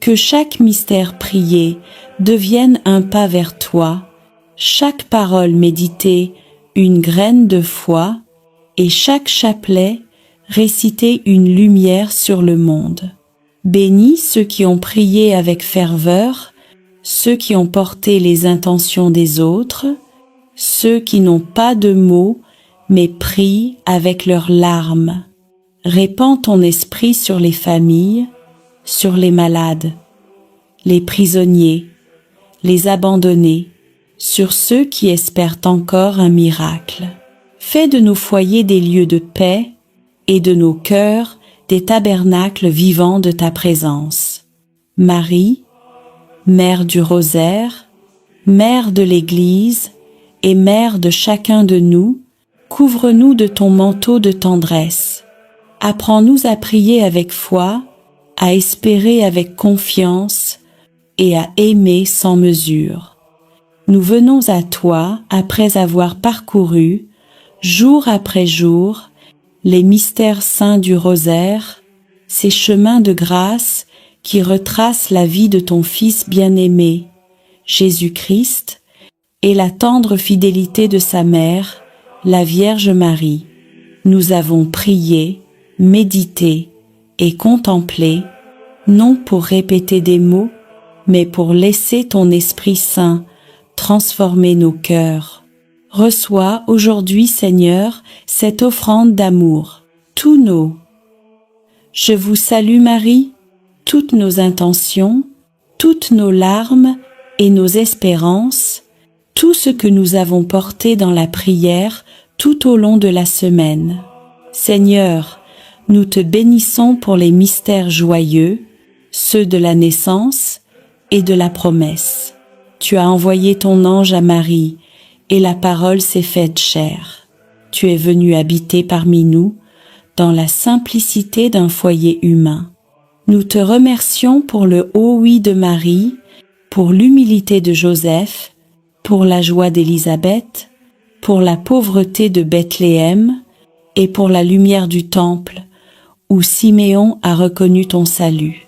Que chaque mystère prié devienne un pas vers toi, chaque parole méditée une graine de foi, et chaque chapelet réciter une lumière sur le monde. Bénis ceux qui ont prié avec ferveur, ceux qui ont porté les intentions des autres, ceux qui n'ont pas de mots, mais prient avec leurs larmes. Répands ton esprit sur les familles, sur les malades, les prisonniers, les abandonnés, sur ceux qui espèrent encore un miracle. Fais de nos foyers des lieux de paix et de nos cœurs des tabernacles vivants de ta présence. Marie, Mère du Rosaire, Mère de l'Église et Mère de chacun de nous, couvre-nous de ton manteau de tendresse. Apprends-nous à prier avec foi, à espérer avec confiance et à aimer sans mesure. nous venons à toi après avoir parcouru, jour après jour, les mystères saints du rosaire, ces chemins de grâce qui retracent la vie de ton Fils bien-aimé, Jésus-Christ, et la tendre fidélité de sa mère, la Vierge Marie. Nous avons prié, médité et contemplé, non pour répéter des mots, mais pour laisser ton Esprit Saint transformer nos cœurs. Reçois aujourd'hui, Seigneur, cette offrande d'amour, tous nos. Je vous salue Marie, toutes nos intentions, toutes nos larmes et nos espérances, tout ce que nous avons porté dans la prière tout au long de la semaine. Seigneur, nous te bénissons pour les mystères joyeux, ceux de la naissance et de la promesse. Tu as envoyé ton ange à Marie, et la parole s'est faite chair. Tu es venu habiter parmi nous, dans la simplicité d'un foyer humain. Nous te remercions pour le haut oui de Marie, pour l'humilité de Joseph, pour la joie d'Élisabeth, pour la pauvreté de Bethléem, et pour la lumière du temple, où Siméon a reconnu ton salut.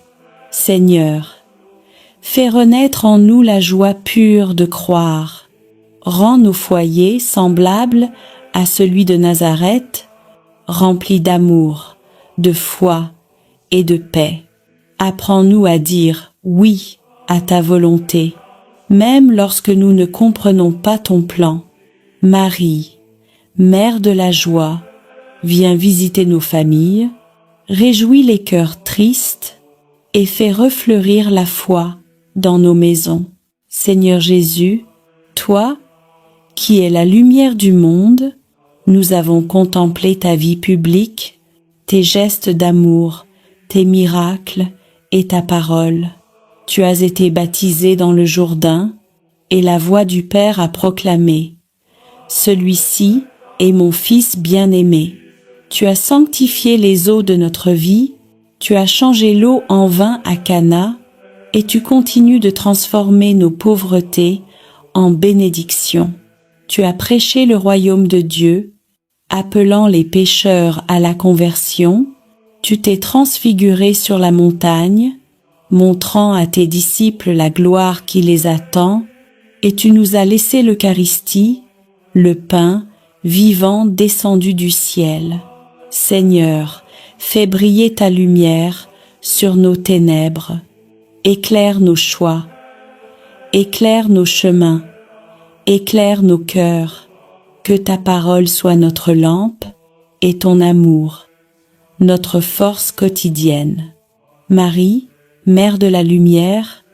Seigneur, fais renaître en nous la joie pure de croire. Rends nos foyers semblables à celui de Nazareth, remplis d'amour, de foi et de paix. Apprends-nous à dire oui à ta volonté, même lorsque nous ne comprenons pas ton plan. Marie, Mère de la joie, viens visiter nos familles, réjouis les cœurs tristes et fais refleurir la foi dans nos maisons. Seigneur Jésus, toi, qui es la lumière du monde, nous avons contemplé ta vie publique, tes gestes d'amour, tes miracles et ta parole. Tu as été baptisé dans le Jourdain, et la voix du Père a proclamé « Celui-ci est mon Fils bien-aimé ». Tu as sanctifié les eaux de notre vie, tu as changé l'eau en vin à Cana, et tu continues de transformer nos pauvretés en bénédictions. Tu as prêché le royaume de Dieu, appelant les pécheurs à la conversion. Tu t'es transfiguré sur la montagne, montrant à tes disciples la gloire qui les attend, et tu nous as laissé l'Eucharistie, le pain vivant descendu du ciel. Seigneur, fais briller ta lumière sur nos ténèbres. Éclaire nos choix, éclaire nos chemins, éclaire nos cœurs, que ta parole soit notre lampe et ton amour, notre force quotidienne. Marie, Mère de la lumière,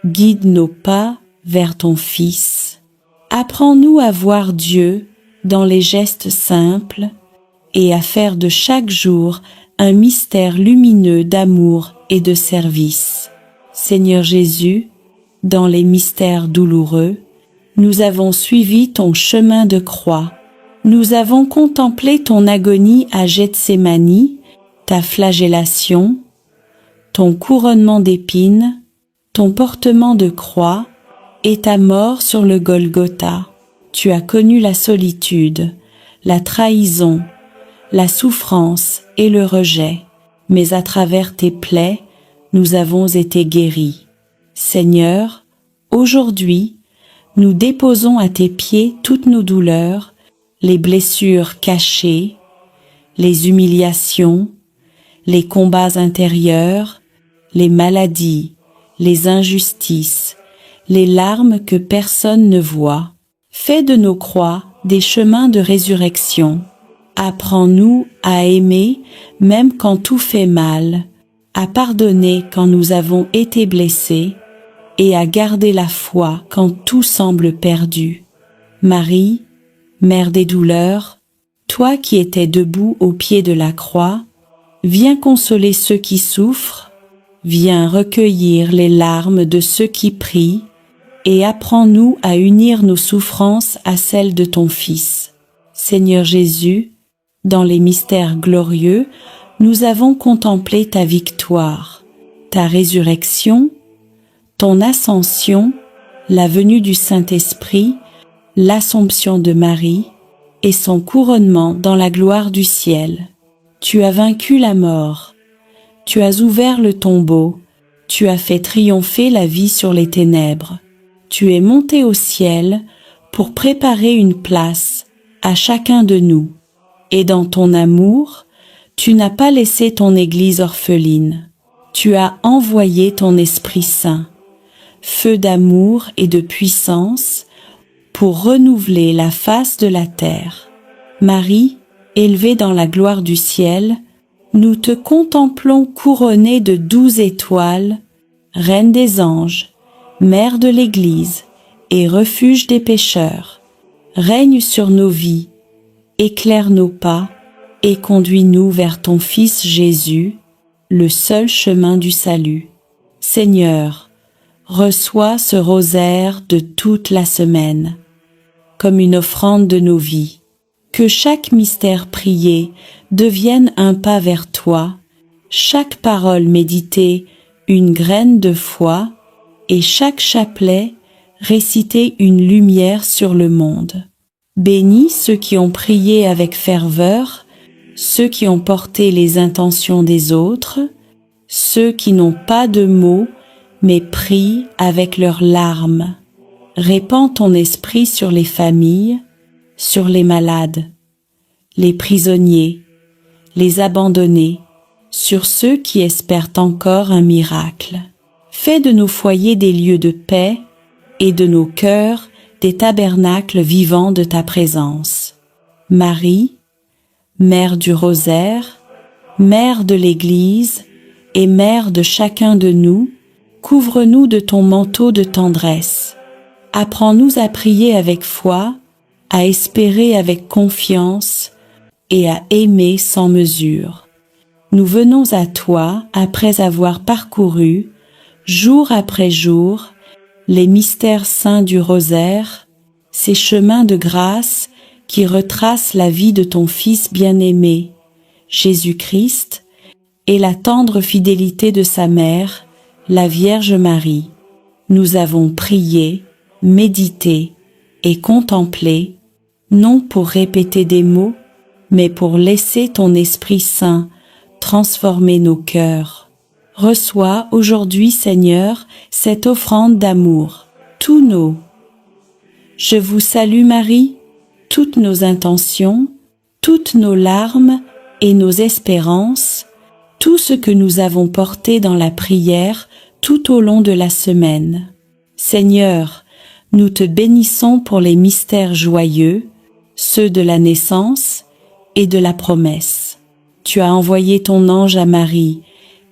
guide nos pas vers ton Fils. Apprends-nous à voir Dieu dans les gestes simples et à faire de chaque jour un mystère lumineux d'amour et de service. Seigneur Jésus, dans les mystères douloureux, nous avons suivi ton chemin de croix. Nous avons contemplé ton agonie à Gethsémani, ta flagellation, ton couronnement d'épines, ton portement de croix et ta mort sur le Golgotha. Tu as connu la solitude, la trahison, la souffrance et le rejet, mais à travers tes plaies, nous avons été guéris. Seigneur, aujourd'hui, nous déposons à tes pieds toutes nos douleurs, les blessures cachées, les humiliations, les combats intérieurs, les maladies, les injustices, les larmes que personne ne voit. Fais de nos croix des chemins de résurrection. Apprends-nous à aimer même quand tout fait mal, à pardonner quand nous avons été blessés et à garder la foi quand tout semble perdu. Marie, Mère des douleurs, toi qui étais debout au pied de la croix, viens consoler ceux qui souffrent, viens recueillir les larmes de ceux qui prient et apprends-nous à unir nos souffrances à celles de ton Fils. Seigneur Jésus, dans les mystères glorieux, nous avons contemplé ta victoire, ta résurrection, ton ascension, la venue du Saint-Esprit, l'Assomption de Marie et son couronnement dans la gloire du ciel. Tu as vaincu la mort, tu as ouvert le tombeau, tu as fait triompher la vie sur les ténèbres. Tu es monté au ciel pour préparer une place à chacun de nous. Et dans ton amour, tu n'as pas laissé ton Église orpheline. Tu as envoyé ton Esprit Saint, feu d'amour et de puissance, pour renouveler la face de la terre. Marie, élevée dans la gloire du ciel, nous te contemplons couronnée de 12 étoiles, Reine des anges, Mère de l'Église et refuge des pécheurs. Règne sur nos vies, éclaire nos pas et conduis-nous vers ton Fils Jésus, le seul chemin du salut. Seigneur, reçois ce rosaire de toute la semaine, comme une offrande de nos vies. Que chaque mystère prié devienne un pas vers toi, chaque parole méditée une graine de foi, et chaque chapelet réciter une lumière sur le monde. Bénis ceux qui ont prié avec ferveur, ceux qui ont porté les intentions des autres, ceux qui n'ont pas de mots, mais prient avec leurs larmes. Répands ton esprit sur les familles, sur les malades, les prisonniers, les abandonnés, sur ceux qui espèrent encore un miracle. Fais de nos foyers des lieux de paix et de nos cœurs des tabernacles vivants de ta présence. Marie, Mère du Rosaire, Mère de l'Église et Mère de chacun de nous, couvre-nous de ton manteau de tendresse. Apprends-nous à prier avec foi, à espérer avec confiance et à aimer sans mesure. Nous venons à toi après avoir parcouru, jour après jour, les mystères saints du rosaire, ces chemins de grâce qui retracent la vie de ton Fils bien-aimé, Jésus-Christ, et la tendre fidélité de sa mère, la Vierge Marie. Nous avons prié, médité et contemplé, non pour répéter des mots, mais pour laisser ton Esprit Saint transformer nos cœurs. Reçois aujourd'hui, Seigneur, cette offrande d'amour, tous nos. Je vous salue Marie, toutes nos intentions, toutes nos larmes et nos espérances, tout ce que nous avons porté dans la prière tout au long de la semaine. Seigneur, nous te bénissons pour les mystères joyeux, ceux de la naissance et de la promesse. Tu as envoyé ton ange à Marie,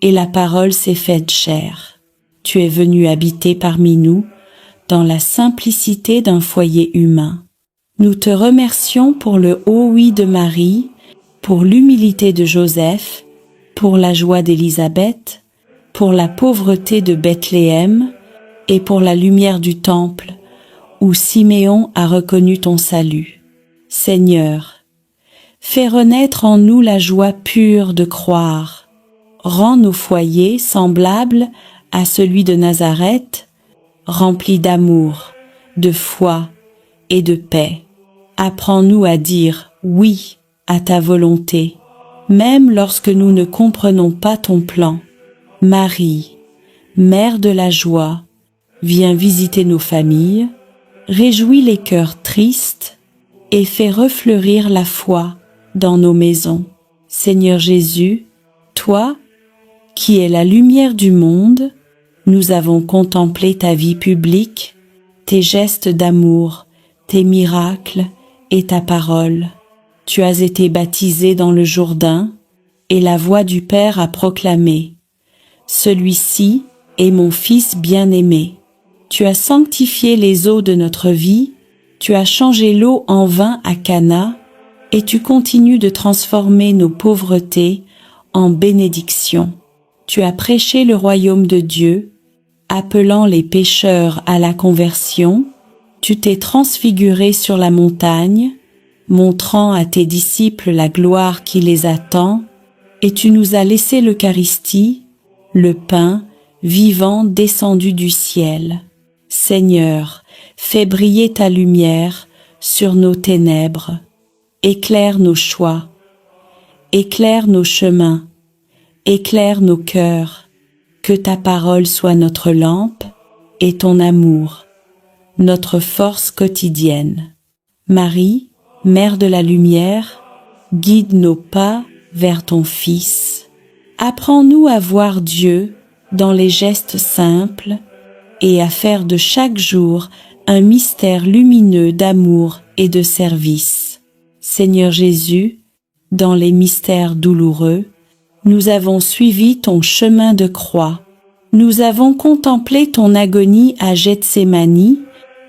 et la parole s'est faite chair. Tu es venu habiter parmi nous, dans la simplicité d'un foyer humain. Nous te remercions pour le haut oui de Marie, pour l'humilité de Joseph, pour la joie d'Élisabeth, pour la pauvreté de Bethléem, et pour la lumière du temple, où Siméon a reconnu ton salut. Seigneur, fais renaître en nous la joie pure de croire. Rends nos foyers semblables à celui de Nazareth, remplis d'amour, de foi et de paix. Apprends-nous à dire oui à ta volonté, même lorsque nous ne comprenons pas ton plan. Marie, Mère de la joie, viens visiter nos familles, réjouis les cœurs tristes et fais refleurir la foi dans nos maisons. Seigneur Jésus, toi, qui es la lumière du monde, nous avons contemplé ta vie publique, tes gestes d'amour, tes miracles et ta parole. Tu as été baptisé dans le Jourdain, et la voix du Père a proclamé « Celui-ci est mon Fils bien-aimé ». Tu as sanctifié les eaux de notre vie, tu as changé l'eau en vin à Cana, et tu continues de transformer nos pauvretés en bénédictions. Tu as prêché le royaume de Dieu, appelant les pécheurs à la conversion. Tu t'es transfiguré sur la montagne, montrant à tes disciples la gloire qui les attend, et tu nous as laissé l'Eucharistie, le pain vivant descendu du ciel. Seigneur, fais briller ta lumière sur nos ténèbres. Éclaire nos choix, éclaire nos chemins, éclaire nos cœurs. Que ta parole soit notre lampe et ton amour, notre force quotidienne. Marie, Mère de la lumière, guide nos pas vers ton Fils. Apprends-nous à voir Dieu dans les gestes simples et à faire de chaque jour un mystère lumineux d'amour et de service. Seigneur Jésus, dans les mystères douloureux, nous avons suivi ton chemin de croix. Nous avons contemplé ton agonie à Gethsémani,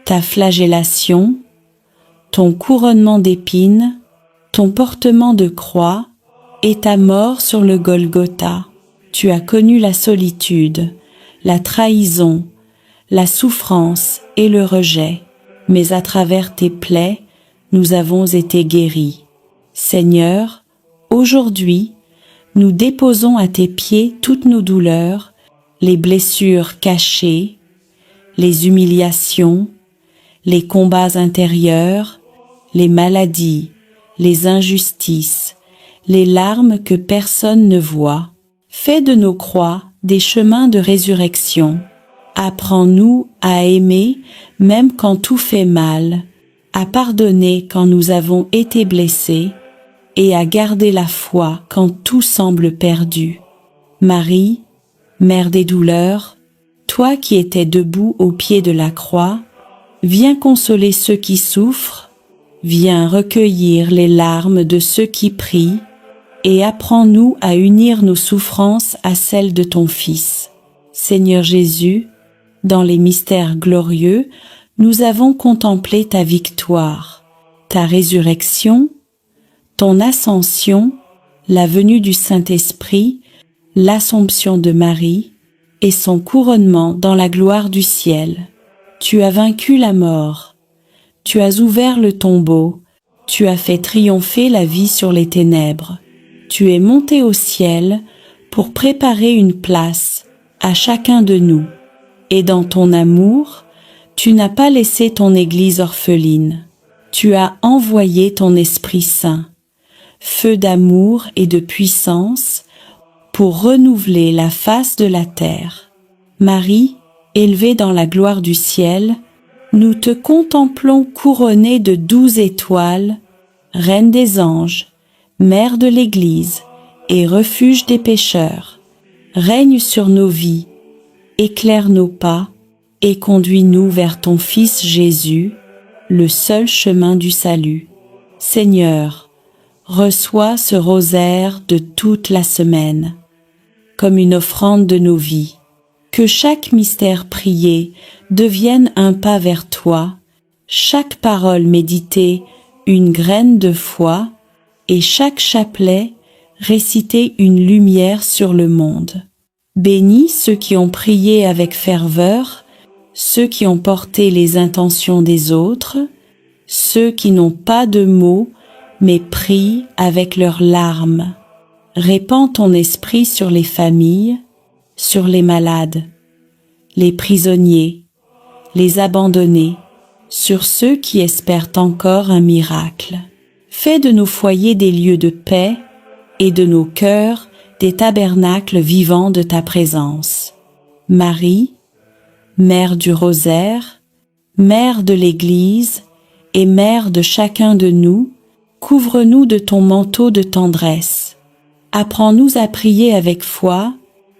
ta flagellation, ton couronnement d'épines, ton portement de croix et ta mort sur le Golgotha. Tu as connu la solitude, la trahison, la souffrance et le rejet, mais à travers tes plaies, nous avons été guéris. Seigneur, aujourd'hui, nous déposons à tes pieds toutes nos douleurs, les blessures cachées, les humiliations, les combats intérieurs, les maladies, les injustices, les larmes que personne ne voit. Fais de nos croix des chemins de résurrection. Apprends-nous à aimer même quand tout fait mal, à pardonner quand nous avons été blessés et à garder la foi quand tout semble perdu. Marie, Mère des douleurs, toi qui étais debout au pied de la croix, viens consoler ceux qui souffrent, viens recueillir les larmes de ceux qui prient, et apprends-nous à unir nos souffrances à celles de ton Fils. Seigneur Jésus, dans les mystères glorieux, nous avons contemplé ta victoire, ta résurrection, ton ascension, la venue du Saint-Esprit, l'Assomption de Marie et son couronnement dans la gloire du ciel. Tu as vaincu la mort, tu as ouvert le tombeau, tu as fait triompher la vie sur les ténèbres. Tu es monté au ciel pour préparer une place à chacun de nous. Et dans ton amour, tu n'as pas laissé ton Église orpheline. Tu as envoyé ton Esprit Saint, feu d'amour et de puissance, pour renouveler la face de la terre. Marie, élevée dans la gloire du ciel, nous te contemplons couronnée de 12 étoiles, Reine des anges, Mère de l'Église et refuge des pécheurs. Règne sur nos vies, éclaire nos pas et conduis-nous vers ton Fils Jésus, le seul chemin du salut. Seigneur, reçois ce rosaire de toute la semaine, comme une offrande de nos vies. Que chaque mystère prié devienne un pas vers toi, chaque parole méditée une graine de foi, et chaque chapelet réciter une lumière sur le monde. Bénis ceux qui ont prié avec ferveur, ceux qui ont porté les intentions des autres, ceux qui n'ont pas de mots, mais prient avec leurs larmes. Répands ton esprit sur les familles, sur les malades, les prisonniers, les abandonnés, sur ceux qui espèrent encore un miracle. Fais de nos foyers des lieux de paix et de nos cœurs des tabernacles vivants de ta présence. Marie, Mère du rosaire, Mère de l'Église et Mère de chacun de nous, couvre-nous de ton manteau de tendresse. Apprends-nous à prier avec foi,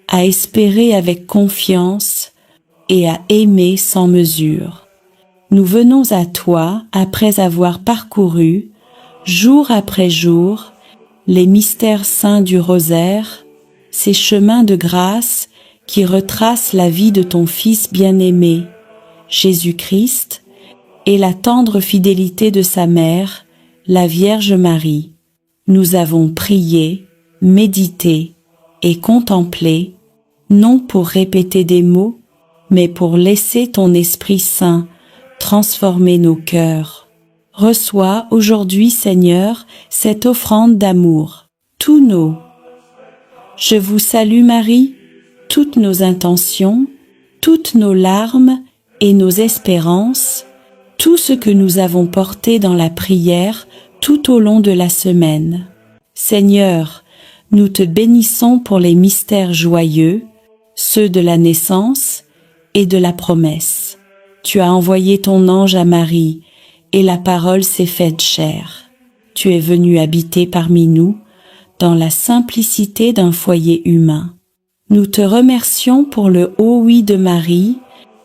à espérer avec confiance et à aimer sans mesure. Nous venons à toi après avoir parcouru, jour après jour, les mystères saints du rosaire, ces chemins de grâce qui retracent la vie de ton Fils bien-aimé, Jésus-Christ, et la tendre fidélité de sa mère, la Vierge Marie. Nous avons prié, médité et contemplé, non pour répéter des mots, mais pour laisser ton Esprit Saint transformer nos cœurs. Reçois aujourd'hui, Seigneur, cette offrande d'amour, tous nos. Je vous salue Marie, toutes nos intentions, toutes nos larmes et nos espérances, tout ce que nous avons porté dans la prière tout au long de la semaine. Seigneur, nous te bénissons pour les mystères joyeux, ceux de la naissance et de la promesse. Tu as envoyé ton ange à Marie, et la parole s'est faite chair. Tu es venu habiter parmi nous, dans la simplicité d'un foyer humain. Nous te remercions pour le haut oui de Marie,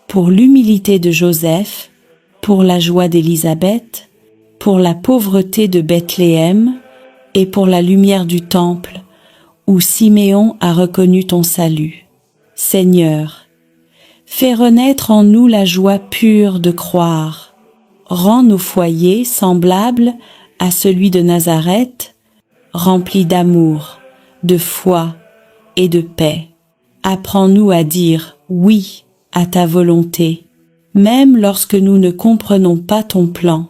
pour l'humilité de Joseph, pour la joie d'Élisabeth, pour la pauvreté de Bethléem et pour la lumière du temple, où Siméon a reconnu ton salut. Seigneur, fais renaître en nous la joie pure de croire. Rends nos foyers semblables à celui de Nazareth, remplis d'amour, de foi et de paix. Apprends-nous à dire oui à ta volonté, même lorsque nous ne comprenons pas ton plan.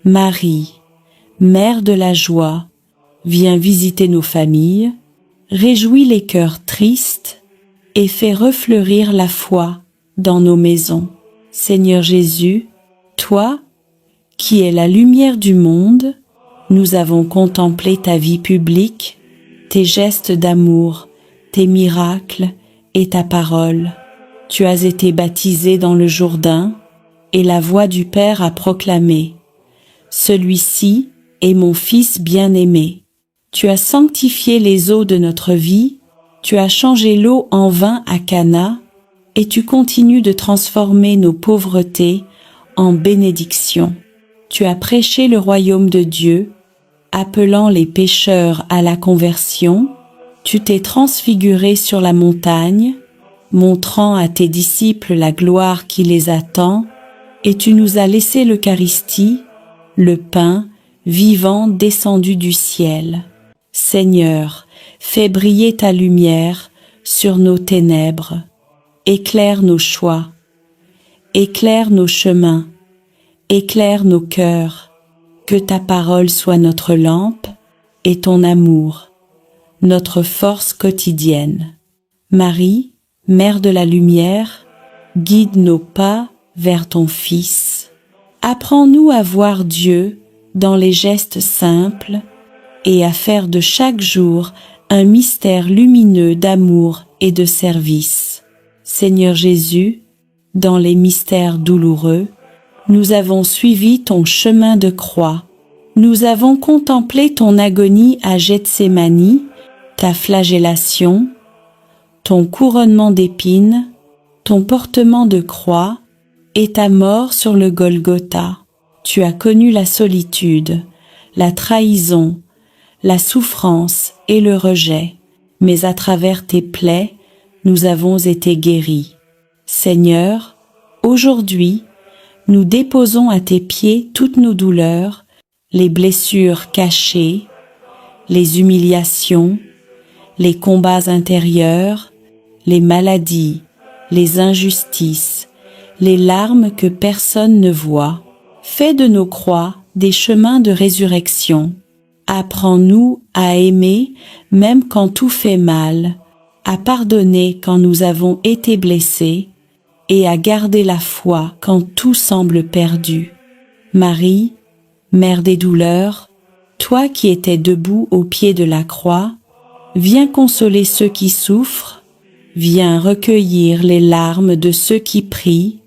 Marie, Mère de la joie, viens visiter nos familles, réjouis les cœurs tristes et fais refleurir la foi dans nos maisons. Seigneur Jésus, toi, qui es la lumière du monde, nous avons contemplé ta vie publique, tes gestes d'amour, tes miracles et ta parole. Tu as été baptisé dans le Jourdain, et la voix du Père a proclamé « Celui-ci est mon Fils bien-aimé ». Tu as sanctifié les eaux de notre vie, tu as changé l'eau en vin à Cana, et tu continues de transformer nos pauvretés en bénédictions. Tu as prêché le royaume de Dieu, appelant les pécheurs à la conversion. Tu t'es transfiguré sur la montagne, montrant à tes disciples la gloire qui les attend, et tu nous as laissé l'Eucharistie, le pain vivant descendu du ciel. Seigneur, fais briller ta lumière sur nos ténèbres, éclaire nos choix, éclaire nos chemins, éclaire nos cœurs, que ta parole soit notre lampe et ton amour, notre force quotidienne. Marie, Mère de la lumière, guide nos pas vers ton Fils. Apprends-nous à voir Dieu dans les gestes simples et à faire de chaque jour un mystère lumineux d'amour et de service. Seigneur Jésus, dans les mystères douloureux, nous avons suivi ton chemin de croix. Nous avons contemplé ton agonie à Gethsémani, ta flagellation, ton couronnement d'épines, ton portement de croix et ta mort sur le Golgotha. Tu as connu la solitude, la trahison, la souffrance et le rejet, mais à travers tes plaies, nous avons été guéris. Seigneur, aujourd'hui, nous déposons à tes pieds toutes nos douleurs, les blessures cachées, les humiliations, les combats intérieurs, les maladies, les injustices, les larmes que personne ne voit. Fais de nos croix des chemins de résurrection. Apprends-nous à aimer même quand tout fait mal, à pardonner quand nous avons été blessés et à garder la foi quand tout semble perdu. Marie, Mère des douleurs, toi qui étais debout au pied de la croix, viens consoler ceux qui souffrent, viens recueillir les larmes de ceux qui prient,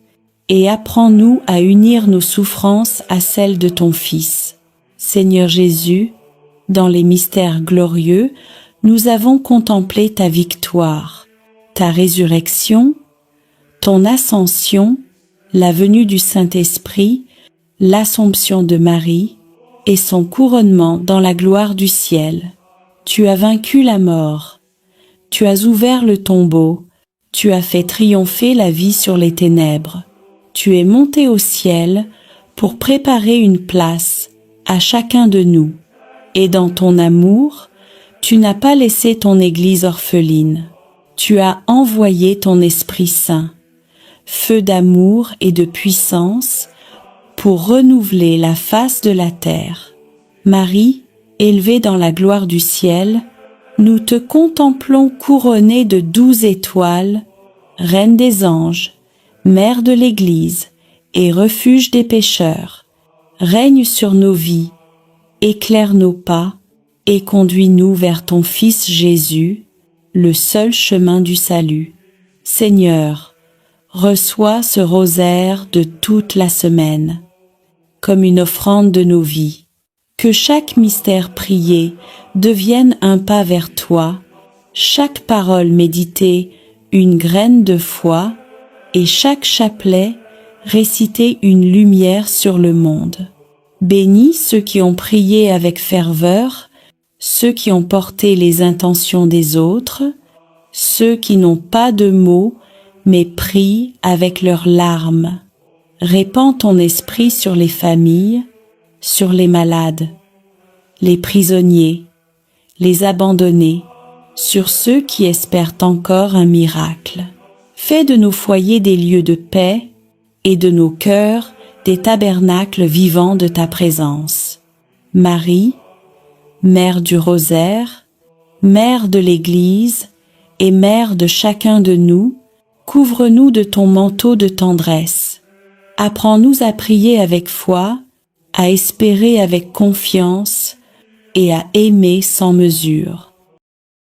et apprends-nous à unir nos souffrances à celles de ton Fils. Seigneur Jésus, dans les mystères glorieux, nous avons contemplé ta victoire, ta résurrection, ton ascension, la venue du Saint-Esprit, l'Assomption de Marie et son couronnement dans la gloire du ciel. Tu as vaincu la mort, tu as ouvert le tombeau, tu as fait triompher la vie sur les ténèbres. Tu es monté au ciel pour préparer une place à chacun de nous. Et dans ton amour, tu n'as pas laissé ton Église orpheline. Tu as envoyé ton Esprit Saint, feu d'amour et de puissance, pour renouveler la face de la terre. Marie, élevée dans la gloire du ciel, nous te contemplons couronnée de 12 étoiles, Reine des anges, Mère de l'Église et refuge des pécheurs, règne sur nos vies, éclaire nos pas et conduis-nous vers ton Fils Jésus, le seul chemin du salut. Seigneur, reçois ce rosaire de toute la semaine, comme une offrande de nos vies. Que chaque mystère prié devienne un pas vers toi, chaque parole méditée une graine de foi, et chaque chapelet réciter une lumière sur le monde. Bénis ceux qui ont prié avec ferveur, ceux qui ont porté les intentions des autres, ceux qui n'ont pas de mots, mais prient avec leurs larmes. Répands ton esprit sur les familles, sur les malades, les prisonniers, les abandonnés, sur ceux qui espèrent encore un miracle. Fais de nos foyers des lieux de paix et de nos cœurs des tabernacles vivants de ta présence. Marie, Mère du Rosaire, Mère de l'Église et Mère de chacun de nous, couvre-nous de ton manteau de tendresse. Apprends-nous à prier avec foi, à espérer avec confiance et à aimer sans mesure.